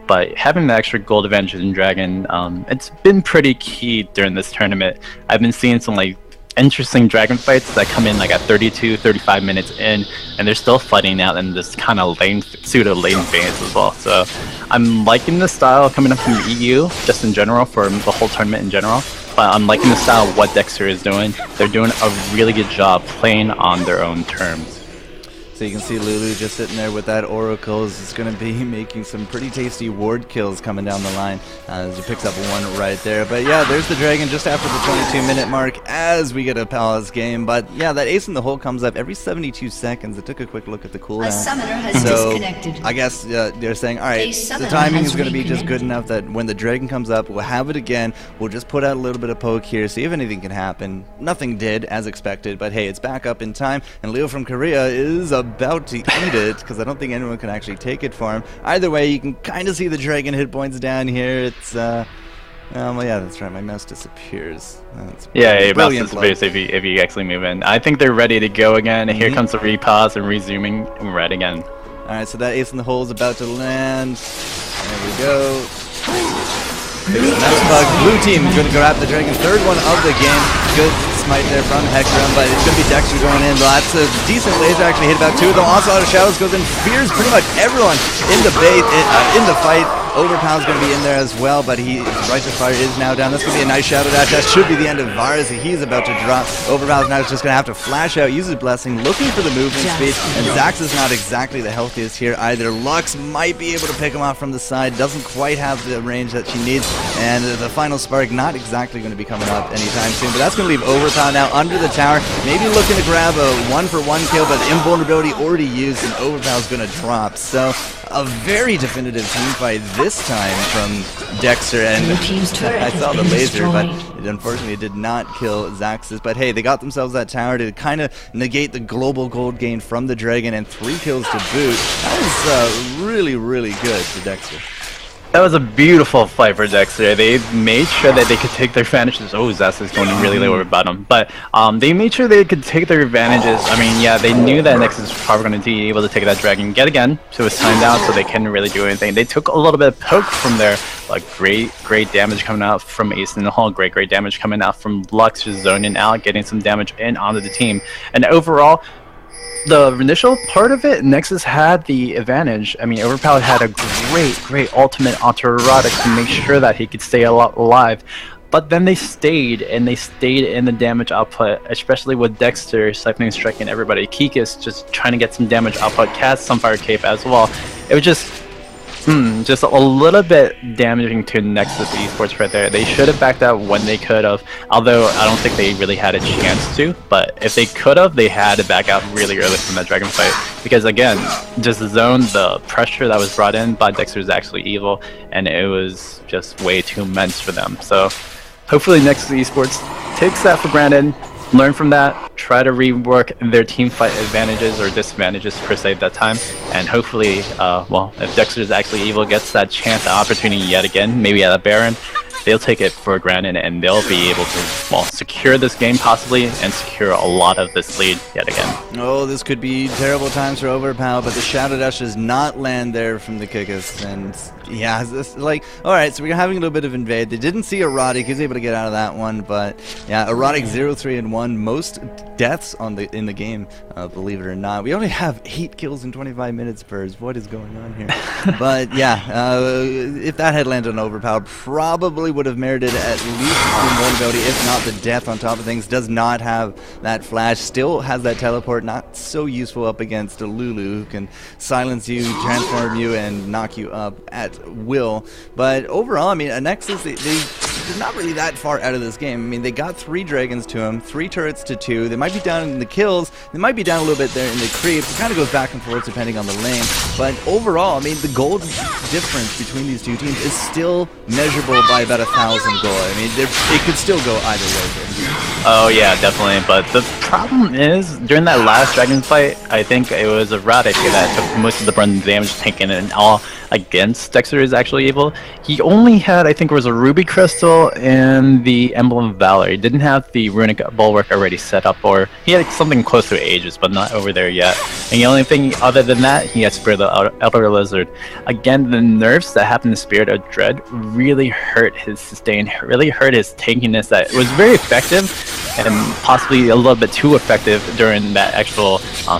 But having the extra gold advantage in Dragon, it's been pretty key during this tournament. I've been seeing some like interesting Dragon fights that come in like at 32, 35 minutes in, and they're still fighting out in this kind of pseudo lane phase as well. So I'm liking the style coming up from the EU, just in general, for the whole tournament in general. But I'm liking the style of what Dexter is doing. They're doing a really good job playing on their own terms. So you can see Lulu just sitting there with that Oracles. It's going to be making some pretty tasty ward kills coming down the line as he picks up one right there. But yeah, there's the Dragon just after the 22-minute mark as we get a pause game. But yeah, that ace in the hole comes up every 72 seconds. I took a quick look at the cooldown. A summoner has disconnected. I guess they're saying, all right, the timing is going to be just good enough that when the Dragon comes up, we'll have it again. We'll just put out a little bit of poke here, see if anything can happen. Nothing did, as expected. But hey, it's back up in time. And Leo from Korea is about to eat it, because I don't think anyone can actually take it for him. Either way, you can kind of see the Dragon hit points down here. It's well, yeah, that's right, my mouse disappears. Yeah, your mouse disappears if you actually move in. I think they're ready to go again. Here comes the repause and resuming right again. Alright, so that ace in the hole is about to land. There we go. Nice bug. Blue team going to grab the Dragon. Third one of the game. Good smite there from Hectorum, but it's going to be Dexter going in. Lots of decent laser actually hit about 2 of them. Also out of Shadows goes in. Fears pretty much everyone in the fight. Overpow's going to be in there as well, but Righteous Fire is now down. That's going to be a nice Shadow Dash. That should be the end of Varus. He's about to drop. Overpow's now just going to have to flash out, use his Blessing, looking for the movement speed, and Zax is not exactly the healthiest here either. Lux might be able to pick him off from the side, doesn't quite have the range that she needs, and the final Spark not exactly going to be coming up anytime soon, but that's going to leave Overpow now under the tower, maybe looking to grab a 1-for-1 kill, but invulnerability already used, and Overpow's going to drop. So a very definitive team fight this time from Dexter, and I saw the laser, but it unfortunately did not kill Zaxxas. But hey, they got themselves that tower to kind of negate the global gold gain from the Dragon, and 3 kills to boot. That was really, really good for Dexter. That was a beautiful fight for Dexter. They made sure that they could take their advantages. Oh, Zest is going really low over bottom. But they made sure they could take their advantages. I mean, yeah, they knew that Anexis was probably going to be able to take that dragon yet again. So it was timed out, so they couldn't really do anything. They took a little bit of poke from there. Like great damage coming out from Ace in the Hole. Great damage coming out from Lux, just zoning out, getting some damage in onto the team. And overall, the initial part of it, Nexus had the advantage. I mean, Overpowered had a great ultimate onto Erotic to make sure that he could stay alive. But then they stayed in the damage output, especially with Dexter siphoning, striking everybody. Kikis just trying to get some damage output, Cat Sunfire Cape as well. It was just a little bit damaging to Nexus Esports right there. They should have backed out when they could have, although I don't think they really had a chance to. But if they could have, they had to back out really early from that dragon fight. Because again, just the pressure that was brought in by Dexter Is Actually Evil, and it was just way too immense for them. So hopefully Nexus Esports takes that for granted, learn from that, try to rework their team fight advantages or disadvantages per se at that time, and hopefully, well, if Dexter Is Actually Evil gets that chance, that opportunity yet again, maybe at a Baron, they'll take it for granted and they'll be able to, well, secure this game possibly and secure a lot of this lead yet again. Oh, this could be terrible times for Overpower, but the Shadow Dash does not land there from the Kikis. And yeah, this, like, alright, so we're having a little bit of invade. They didn't see Erotic, he was able to get out of that one, but yeah, Erotic 0-3-1, most deaths in the game, believe it or not. We only have 8 kills in 25 minutes, Spurs. What is going on here? But yeah, if that had landed on Overpower, probably would have merited at least vulnerability, if not the death on top of things. Does not have that flash, still has that teleport, not so useful up against a Lulu who can silence you, transform you, and knock you up at will. But overall, I mean, Anexis, they're not really that far out of this game. I mean, they got 3 dragons to them, 3 turrets to 2. They might be down in the kills, they might be down a little bit there in the creeps. It kind of goes back and forth depending on the lane. But overall, I mean, the gold difference between these two teams is still measurable by about 1,000 gold. I mean, it could still go either way. Oh yeah, definitely. But the problem is, during that last dragon fight, I think it was Erotic that took most of the brunt damage taken and all against Dexter Is Actually Evil. He only had, I think it was a Ruby Crystal and the Emblem of Valor. He didn't have the Runic Bulwark already set up, or he had something close to Aegis, but not over there yet. And the only thing other than that, he had Spirit of the Elder Lizard. Again, the nerfs that happened to Spirit of Dread really hurt his sustain, really hurt his tankiness. That was very effective, and possibly a little bit too effective during that actual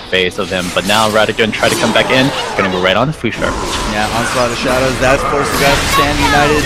phase of him. But now Riot going to try to come back in, going to go right on the Fusharp. Yeah, Onslaught of Shadows, that's forced the guys to stand united.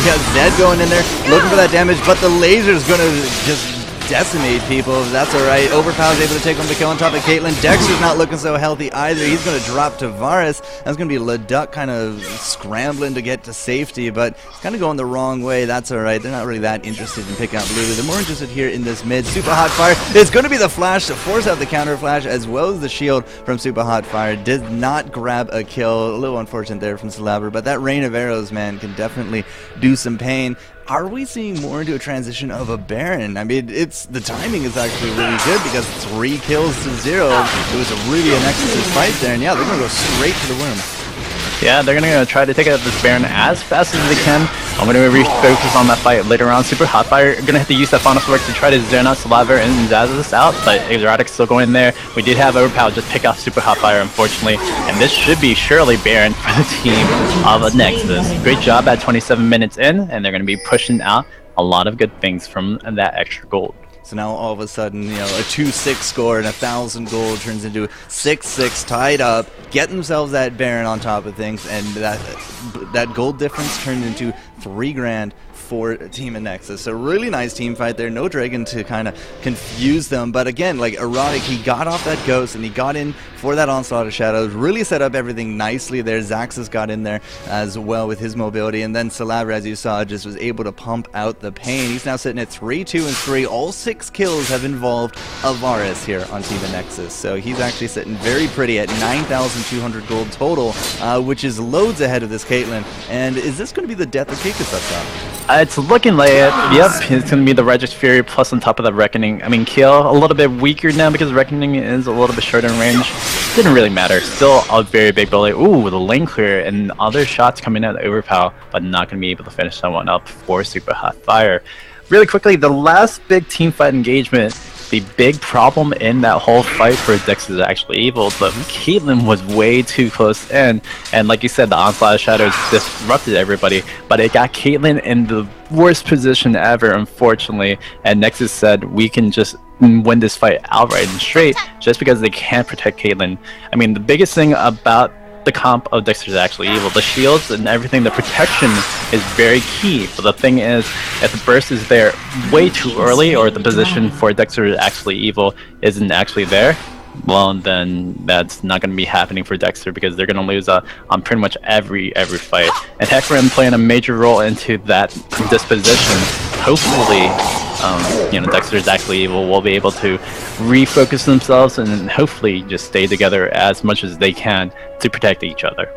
We got Zed going in there, looking for that damage, but the laser's going to just decimate people. That's alright. Overpower's able to take home the kill on top of Caitlyn. Dexter's not looking so healthy either. He's going to drop to Varus. That's going to be Leduc kind of scrambling to get to safety, but it's kind of going the wrong way. That's alright. They're not really that interested in picking up Lulu. They're more interested here in this mid. Super Hot Fire. It's going to be the flash to force out the counter flash as well as the shield from Super Hot Fire. Did not grab a kill. A little unfortunate there from Salaver, but that rain of arrows, man, can definitely do some pain. Are we seeing more into a transition of a Baron? I mean, the timing is actually really good because 3 kills to 0. It was a really Anexis fight there, and yeah, they're going to go straight to the womb. Yeah, they're going to try to take out this Baron as fast as they can. I'm going to refocus on that fight later on. Super Hot Fire going to have to use that Final Spark to try to zone out Salaver and Zazzus out, but Erotic's still going there. We did have Overpower just pick off Super Hot Fire, unfortunately, and this should be surely Baron for the team of Anexis. Great job at 27 minutes in, and they're going to be pushing out a lot of good things from that extra gold. So now all of a sudden, you know, a 2-6 score and 1,000 gold turns into 6-6 tied up, get themselves that Baron on top of things, and that gold difference turned into 3 grand for Team Anexis. So really nice team fight there. No Dragon to kind of confuse them. But again, like Erotic, he got off that Ghost and he got in for that Onslaught of Shadows. Really set up everything nicely there. Zaxxas got in there as well with his mobility. And then Salaver, as you saw, just was able to pump out the pain. He's now sitting at 3-2-3. All 6 kills have involved Avaris here on Team Anexis. So he's actually sitting very pretty at 9,200 gold total, which is loads ahead of this Caitlyn. And is this going to be the death of Kikus up top? It's looking like it. Yep, it's going to be the Righteous Fury plus on top of the Reckoning. I mean, Kill a little bit weaker now because Reckoning is a little bit shorter in range. Didn't really matter. Still a very big bullet. Ooh, the lane clear and other shots coming out of Overpower, but not going to be able to finish someone up for Super Hot Fire. Really quickly, the last big team fight engagement, the big problem in that whole fight for Dexter Is Actually Evil, but Caitlyn was way too close in, and like you said, the Onslaught of Shadows disrupted everybody, but it got Caitlyn in the worst position ever, unfortunately, and Nexus said, we can just win this fight outright and straight, just because they can't protect Caitlyn. I mean, the biggest thing about the comp of Dexter Is Actually Evil, the shields and everything, the protection is very key, but the thing is, if the burst is there way too early, or the position for Dexter Is Actually Evil isn't actually there, well, then that's not going to be happening for Dexter, because they're going to lose on pretty much every fight. And Hecarim playing a major role into that disposition. Hopefully, you know, Dexter Is Actually Evil will be able to refocus themselves and hopefully just stay together as much as they can to protect each other.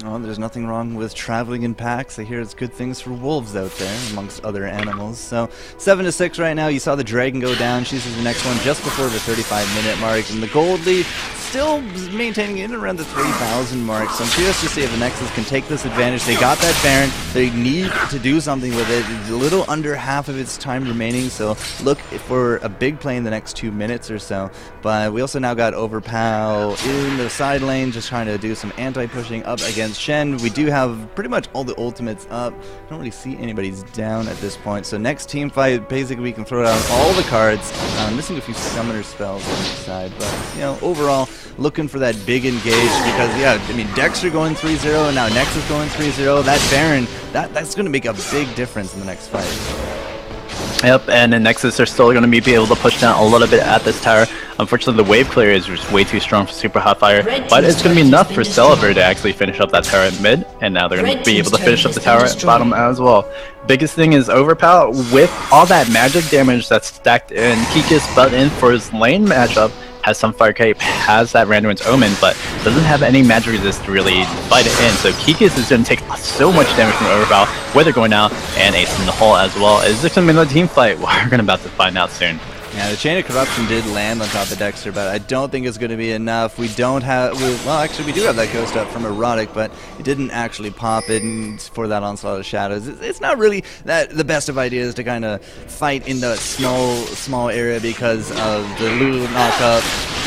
Oh, there's nothing wrong with traveling in packs. I hear it's good things for wolves out there, amongst other animals. So, 7-6 right now. You saw the dragon go down. She's the next one just before the 35-minute mark. And the gold lead still maintaining in around the 3,000 mark. So I'm curious to see if Anexis can take this advantage. They got that Baron. They need to do something with it. It's a little under half of its time remaining. So look for a big play in the next 2 minutes or so. But we also now got Overpow in the side lane, just trying to do some anti-pushing up against Shen. We do have pretty much all the ultimates up. I don't really see anybody's down at this point. So next team fight, basically we can throw down all the cards. I'm missing a few summoner spells on the side, but you know, overall looking for that big engage because yeah, I mean Dexter going 3-0 and now Nexus going 3-0. That Baron, that's going to make a big difference in the next fight. Yep, and then Nexus are still going to be able to push down a little bit at this tower. Unfortunately, the wave clear is just way too strong for Super Hot Fire, but it's going to be enough for Celiver to actually finish up that tower in mid, and now they're going to be able to finish up the tower at bottom as well. Biggest thing is Overpower, with all that magic damage that's stacked in, Kikis built in for his lane matchup, has some Fire Cape, has that Randuin's Omen, but doesn't have any magic resist to really fight it in. So Kikis is going to take so much damage from Overpower, where they're going out, and Ace in the hole as well. Is this going to be another team fight? We're going to about to find out soon. Yeah, the Chain of Corruption did land on top of Dexter, but I don't think it's going to be enough. We don't have... Well, actually, we do have that Ghost up from Erotic, but it didn't actually pop it for that Onslaught of Shadows. It's not really the best of ideas to kind of fight in the small area because of the Lulu knockup,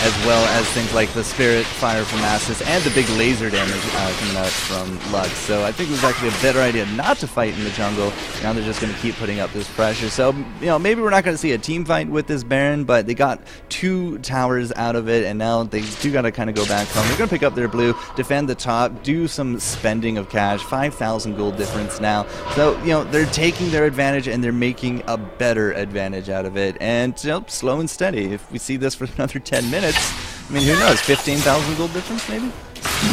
as well as things like the Spirit Fire from Nasus and the big laser damage coming out from Lux. So I think it was actually a better idea not to fight in the jungle. Now they're just going to keep putting up this pressure. So, you know, maybe we're not going to see a team fight with this Baron, but they got 2 towers out of it, and now they do got to kind of go back home. They're going to pick up their blue, defend the top, do some spending of cash, 5,000 gold difference now. So, you know, they're taking their advantage, and they're making a better advantage out of it. And, you know, slow and steady. If we see this for another 10 minutes, I mean, who knows, 15,000 gold difference maybe?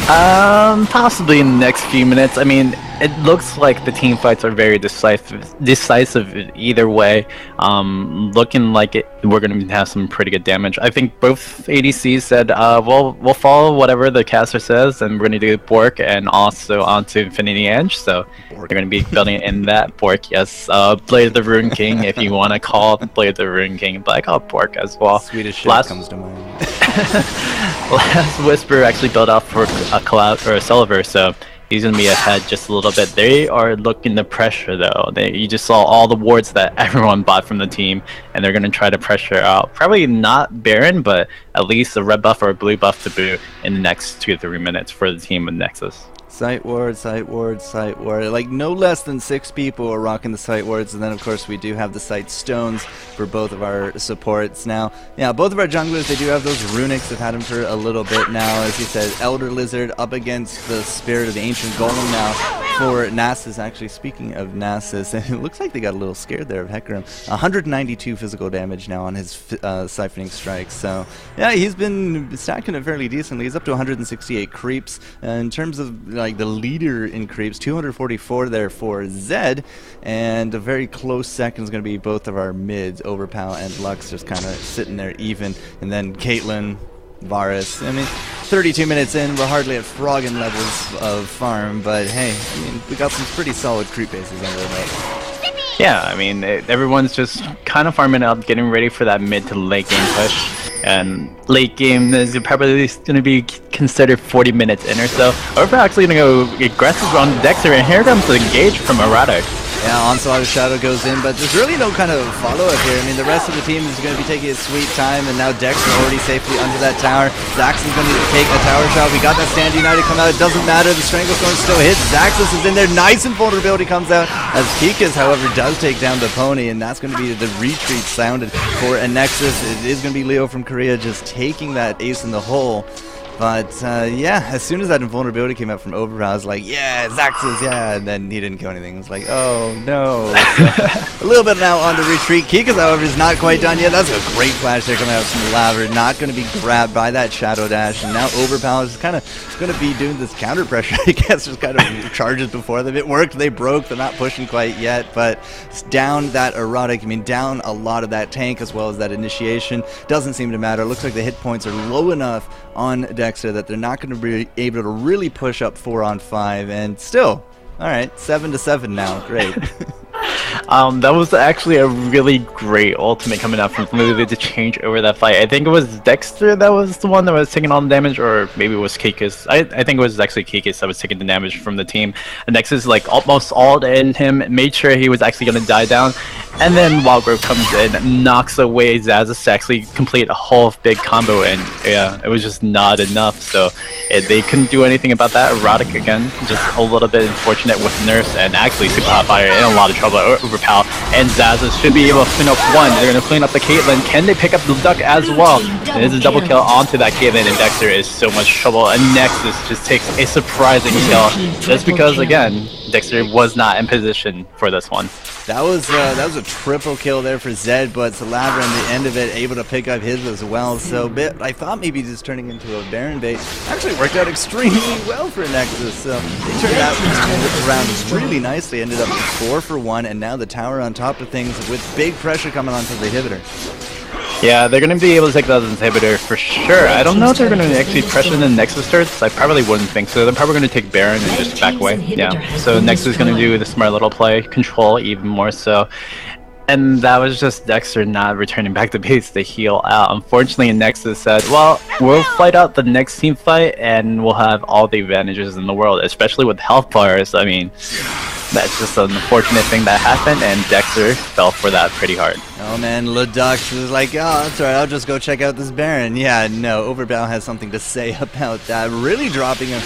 Possibly in the next few minutes. I mean, it looks like the team fights are very decisive either way. Looking like we're going to have some pretty good damage. I think both ADCs said, we'll follow whatever the caster says, and we're going to do Bork and also onto Infinity Edge. So we're going to be building it in that Bork. Yes, Blade of the Rune King, if you want to call Blade of the Rune King, but I call it Bork as well. Swedish shit comes to mind. Last Whisper actually built out for a Cloud or a Celiver, so he's going to be ahead just a little bit. They are looking to pressure though. You just saw all the wards that everyone bought from the team, and they're going to try to pressure out. Probably not Baron, but at least a red buff or a blue buff to boot in the next 2 to 3 minutes for the team with Nexus. Sight ward, sight ward, sight ward. Like no less than 6 people are rocking the sight wards, and then of course we do have the sight stones for both of our supports. Now, yeah, both of our junglers, they do have those runics. They've had them for a little bit now. As he said, Elder Lizard up against the Spirit of the Ancient Golem now for Nasus. Actually, speaking of Nasus, it looks like they got a little scared there of Hecarim. 192 physical damage now on his siphoning strikes. So yeah, he's been stacking it fairly decently. He's up to 168 creeps. In terms of like the leader in creeps, 244 there for Zed, and a very close second is going to be both of our mids, Overpow and Lux, just kind of sitting there even, and then Caitlyn, Varus. I mean, 32 minutes in, we're hardly at Froggen levels of farm, but hey, I mean, we got some pretty solid creep bases under the belt. Yeah, I mean, everyone's just kind of farming up, getting ready for that mid to late game push. And late game is probably going to be considered 40 minutes in or so. Or we're actually going to go aggressive on Dexter, and here comes the engage from Erotic. Yeah, Onslaught of Shadow goes in, but there's really no kind of follow-up here. I mean, the rest of the team is going to be taking his sweet time, and now Dexter already safely under that tower. Zaxxon's going to take a tower shot. We got that Stand United come out. It doesn't matter. The Stranglethorn still hits. Zaxxon is in there. Nice invulnerability comes out, as Kikas, however, does take down the pony, and that's going to be the retreat sounded for Anexis. It is going to be Leo from Korea just taking that ace in the hole. But yeah, as soon as that invulnerability came out from Overpow, I was like, yeah, Zaxxas, yeah, and then he didn't kill anything. It was like, oh no. So, a little bit now on the retreat. Kikas, however, is not quite done yet. That's a great flash there coming out from Laver. Not going to be grabbed by that Shadow Dash, and now Overpow is kind of going to be doing this counter pressure, I guess, just kind of charges before them. It worked, they broke, they're not pushing quite yet, but it's down that Erotic, I mean, down a lot of that tank as well as that initiation. Doesn't seem to matter. Looks like the hit points are low enough on Dexter that they're not going to be able to really push up 4-on-5, and still, alright, 7-7 now, great. That was actually a really great ultimate coming out from Lulu to change over that fight. I think it was Dexter that was the one that was taking all the damage, or maybe it was Kikis. I think it was actually Kikis that was taking the damage from the team. And Nexus like almost all in him, made sure he was actually going to die down. And then Wildgrove comes in, knocks away Zazas to actually complete a whole big combo, and yeah, it was just not enough. So they couldn't do anything about that. Erotic again, just a little bit unfortunate with Nurse, and actually Super Hotfire in a lot of trouble over Pal. And Zazas should be able to clean up one. They're going to clean up the Caitlyn. Can they pick up the Duck as well? And it's a double kill onto that Caitlyn, and Dexter is so much trouble. And Nexus just takes a surprising kill, just because again, Dexter was not in position for this one. That was a triple kill there for Zed, but Salabra on the end of it able to pick up his as well. So I thought maybe just turning into a Baron bait actually worked out extremely well for Nexus. So they turned that around really nicely, ended up 4 for 1, and now the tower on top of things with big pressure coming onto the inhibitor. Yeah, they're going to be able to take that as inhibitor for sure. I don't know if they're going to actually pressure the Nexus turrets. I probably wouldn't think so. They're probably going to take Baron and just back away. Yeah, so Nexus is going to do the smart little play, control even more so. And that was just Dexter not returning back to base to heal out. Unfortunately, Nexus said, well, we'll fight out the next team fight and we'll have all the advantages in the world, especially with health bars. I mean, that's just an unfortunate thing that happened, and Dexter fell for that pretty hard. Oh man, Ledux was like, oh, that's alright, I'll just go check out this Baron. Yeah, no, Overbow has something to say about that. Really dropping him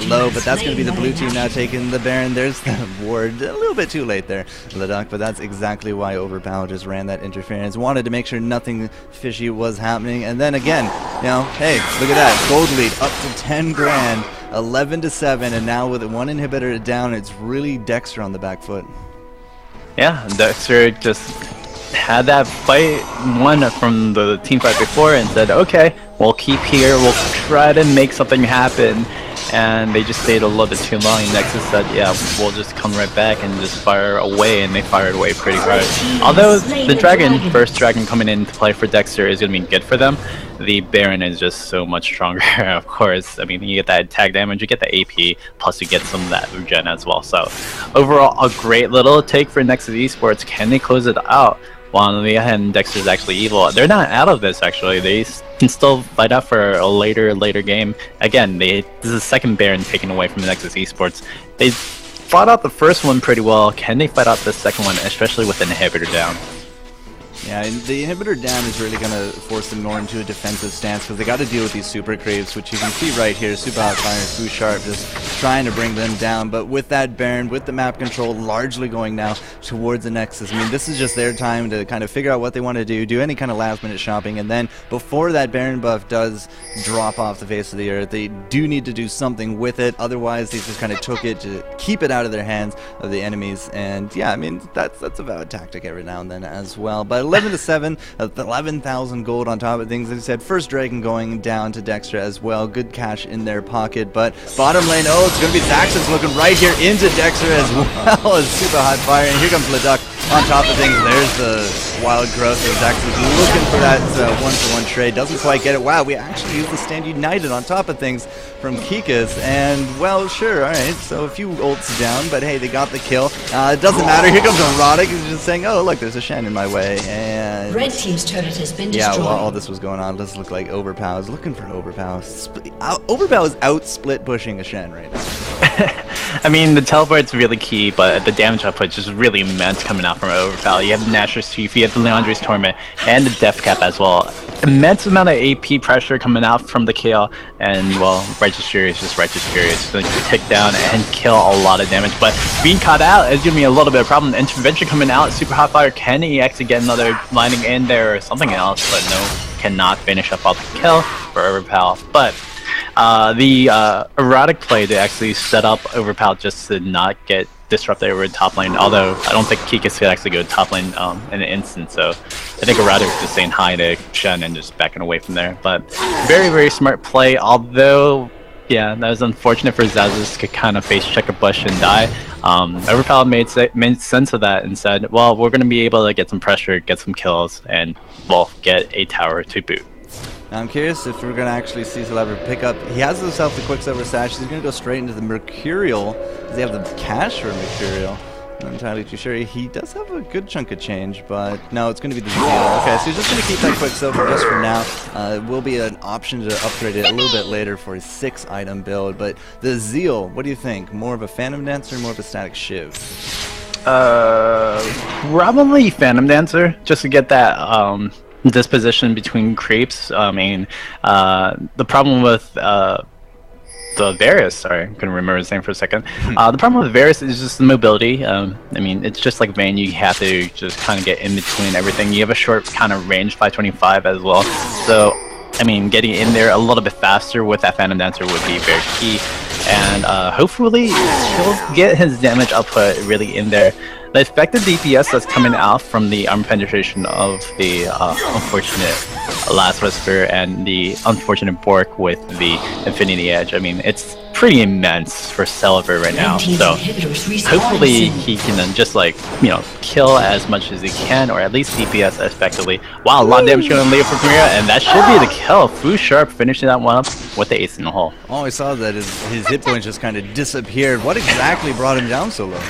low, but that's going to be the blue team now taking the Baron. There's the ward, a little bit too late there, Ledux, but that's exactly why Overbow just ran that interference. Wanted to make sure nothing fishy was happening, and then again, you know, hey, look at that, gold lead up to 10 grand. 11-7, and now with one inhibitor down, it's really Dexter on the back foot. Yeah, Dexter just had that fight won from the team fight before and said, okay, we'll keep here, we'll try to make something happen. And they just stayed a little bit too long, and Nexus said, yeah, we'll just come right back and just fire away, and they fired away pretty hard. Although the first dragon coming into play for Dexter is going to be good for them, the Baron is just so much stronger, of course. I mean, you get that tag damage, you get the AP, plus you get some of that regen as well. So overall, a great little take for Anexis Esports. Can they close it out? While on the other hand, Dexter Is Actually Evil. They're not out of this, actually. They can still fight out for a later game. Again, this is the second Baron taken away from Anexis Esports. They fought out the first one pretty well. Can they fight out the second one, especially with an inhibitor down? Yeah, and the inhibitor down is really going to force them more into a defensive stance, because they got to deal with these super creeps, which you can see right here. Super Hotfire, Foo Sharp just trying to bring them down. But with that Baron, with the map control largely going now towards the Nexus, I mean, this is just their time to kind of figure out what they want to do any kind of last minute shopping. And then before that Baron buff does drop off the face of the earth, they do need to do something with it. Otherwise, they just kind of took it to keep it out of their hands of the enemies. And yeah, I mean, that's a valid tactic every now and then as well. But 11-7, 11,000 gold on top of things. As I said, first dragon going down to Dexter as well. Good cash in their pocket, but bottom lane, oh, it's going to be Zaxxas looking right here into Dexter as well as Super Hotfire, and here comes Leduc on top of things. There's the wild growth, and Zaxxas looking for that one-for-one trade. Doesn't quite get it. Wow, we actually used the Stand United on top of things from Kikas, and well, sure, alright, so a few ults down, but hey, they got the kill. It doesn't matter. Here comes Erotic, who's just saying, oh, look, there's a Shen in my way, and Red team's turret has been yeah, destroyed. while all this was going on, it does look like Overpow is looking for Overpow. Overpow is out split pushing a Shen right now. I mean, the teleport's really key, but the damage output is just really immense coming out from Overpow. You have the Nashor's Chief, you have the Leandre's Torment, and the Death Cap as well. Immense amount of AP pressure coming out from the kill, and well, Righteous Fury is just Righteous Fury. It's going to take down and kill a lot of damage, but being caught out is giving me a little bit of problem. Intervention coming out, Super Hotfire, can he actually get another lining in there or something else? But no, cannot finish up all the kill for Overpow. But the erotic play to actually set up Overpow just to not get disrupted over top lane, although I don't think Kikas could actually go top lane in an instant, so I think Erotic was just saying hi to Shen and just backing away from there. But very, very smart play, although yeah, that was unfortunate for Zazas to kind of face check a bush and die. Overpower made sense of that and said, well, we're going to be able to get some pressure, get some kills, and well, get a tower to boot. Now I'm curious if we're going to actually see Saliver pick up. He has himself the Quicksilver Sash. He's going to go straight into the Mercurial. Does he have the cash for Mercurial? I'm not entirely too sure. He does have a good chunk of change, but no, it's going to be the Zeal. Okay, so he's just going to keep that Quicksilver just for now. It will be an option to upgrade it a little bit later for his 6-item build, but the Zeal, what do you think? More of a Phantom Dancer or more of a Static Shiv? Probably Phantom Dancer, just to get that disposition between creeps. I mean, the problem with the Varus, sorry, I couldn't remember his name for a second. The problem with Varus is just the mobility. I mean, it's just like Vayne, you have to just kind of get in between everything. You have a short kind of range, 525 as well. So, I mean, getting in there a little bit faster with that Phantom Dancer would be very key. And hopefully he'll get his damage output really in there. The effective DPS that's coming out from the armor penetration of the unfortunate Last Whisper and the unfortunate Bork with the Infinity Edge, I mean, it's pretty immense for Saliver right now. So hopefully he can then just like, you know, kill as much as he can, or at least DPS effectively. Wow, a lot of damage going on Leo for Korea, and that should be the kill. Fu Sharp finishing that one up with the ace in the hole. Oh, I saw that his hit points just kind of disappeared. What exactly brought him down so low?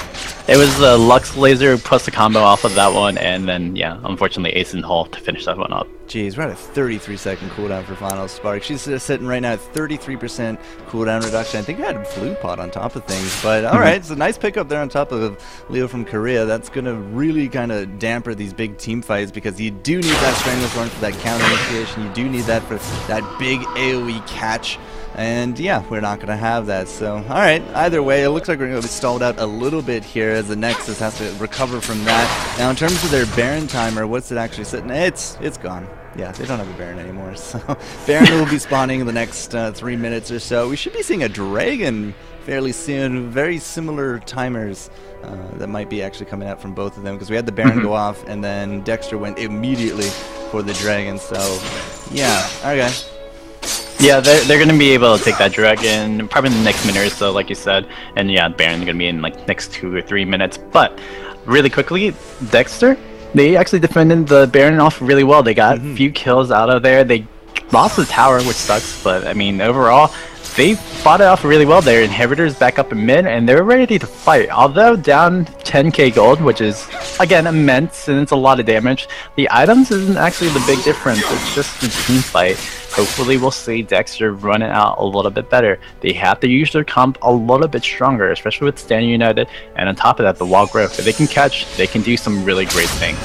It was the Lux Laser plus the combo off of that one, and then, yeah, unfortunately ace in the hole to finish that one up. Jeez, we're at a 33-second cooldown for Final Spark. She's sitting right now at 33% cooldown reduction. I think I had Blue Pot on top of things, but alright, it's a nice pickup there on top of Leo from Korea. That's going to really kind of damper these big team fights, because you do need that Stranglethorn for that counter initiation. You do need that for that big AoE catch. And yeah, we're not going to have that. So, alright, either way, it looks like we're going to be stalled out a little bit here as the Nexus has to recover from that. Now, in terms of their Baron timer, what's it actually sitting at? It's gone. Yeah, they don't have a Baron anymore. So, Baron will be spawning in the next 3 minutes or so. We should be seeing a Dragon fairly soon. Very similar timers that might be actually coming out from both of them, because we had the Baron go off, and then Dexter went immediately for the Dragon. So, yeah, okay. Yeah, they're going to be able to take that Dragon probably in the next minute or so, like you said. And yeah, Baron's going to be in like next 2 or 3 minutes. But really quickly, Dexter, they actually defended the Baron off really well. They got a few kills out of there. They lost the tower, which sucks. But I mean, overall, they fought it off really well. Their inhibitors back up in mid, and they're ready to fight. Although down 10k gold, which is, again, immense, and it's a lot of damage, the items isn't actually the big difference. It's just the team fight. Hopefully we'll see Dexter run it out a little bit better. They have to use their comp a little bit stronger, especially with Stand United, and on top of that, the wall growth. If they can catch, they can do some really great things.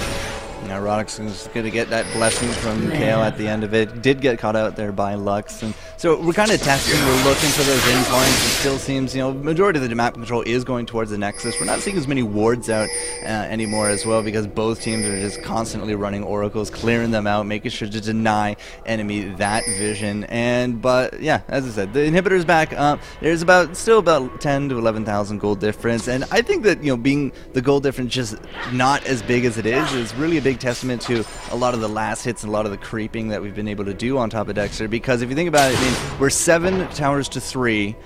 Now Rodix is going to get that blessing from Kale at the end of it. Did get caught out there by Lux, and so we're kind of testing, we're looking for those in points. It still seems, you know, majority of the map control is going towards the Nexus. We're not seeing as many wards out anymore as well, because both teams are just constantly running oracles, clearing them out, making sure to deny enemy that vision. And but yeah, as I said, the inhibitor's back up. There's still about 10 to 11,000 gold difference, and I think that, you know, being the gold difference just not as big as it is really a big testament to a lot of the last hits and a lot of the creeping that we've been able to do on top of Dexter. Because if you think about it, I mean, we're 7 towers to 3, 3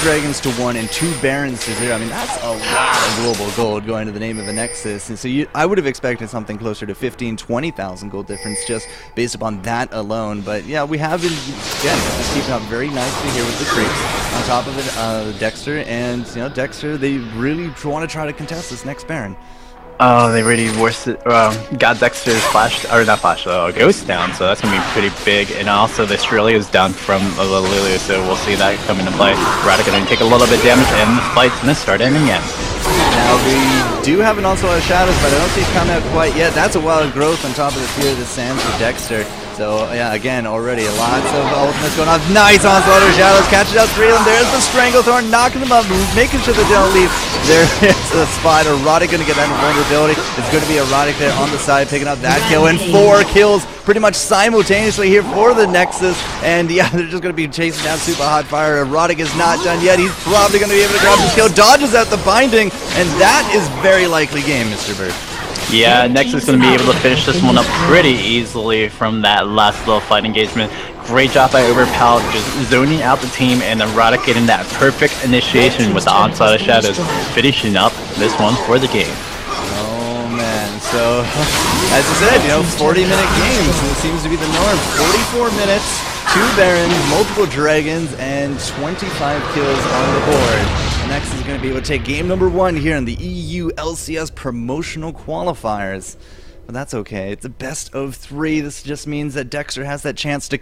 dragons to 1, and 2 barons to 0. I mean, that's a lot of global gold going to the name of a Nexus. And so I would have expected something closer to 15, 20,000 gold difference just based upon that alone. But yeah, we have been, again, just keeping up very nicely here with the creeps. On top of it, Dexter, and you know, Dexter, they really want to try to contest this next baron. Oh, they really got Dexter's flash, or not flash, ghost down, so that's going to be pretty big. And also the Australia's down from Lulu, so we'll see that come into play. Rada going to take a little bit of damage, and the fight's going to start in again. Now we do have an Onslaught of Shadows, but I don't see it come out quite yet. That's a wild growth on top of the Fear of the Sands for Dexter. So yeah, again, already lots of ultimates going on. Nice Onslaught of Shadows, catches out 3 of them. There's the Stranglethorn, knocking them up, making sure they don't leave. There is a spot. Erotic going to get that vulnerability. It's going to be Erotic there on the side, picking up that kill, and 4 kills pretty much simultaneously here for the Nexus. And yeah, they're just going to be chasing down Super Hot Fire. Erotic is not done yet. He's probably going to be able to grab this kill. Dodges out the binding, and that is very likely game, Mr. Bird. Yeah, Nexus is going to be able to finish this one up pretty easily from that last little fight engagement. Great job by Overpal, just zoning out the team, and Erotic getting that perfect initiation with the Onslaught of Shadows, finishing up this one for the game. Oh man. So, as I said, you know, 40-minute games. It seems to be the norm. 44 minutes, 2 Barons, multiple Dragons, and 25 kills on the board. Anexis is going to be able to take game number 1 here in the EU LCS Promotional Qualifiers. But that's okay. It's a best of 3. This just means that Dexter has that chance to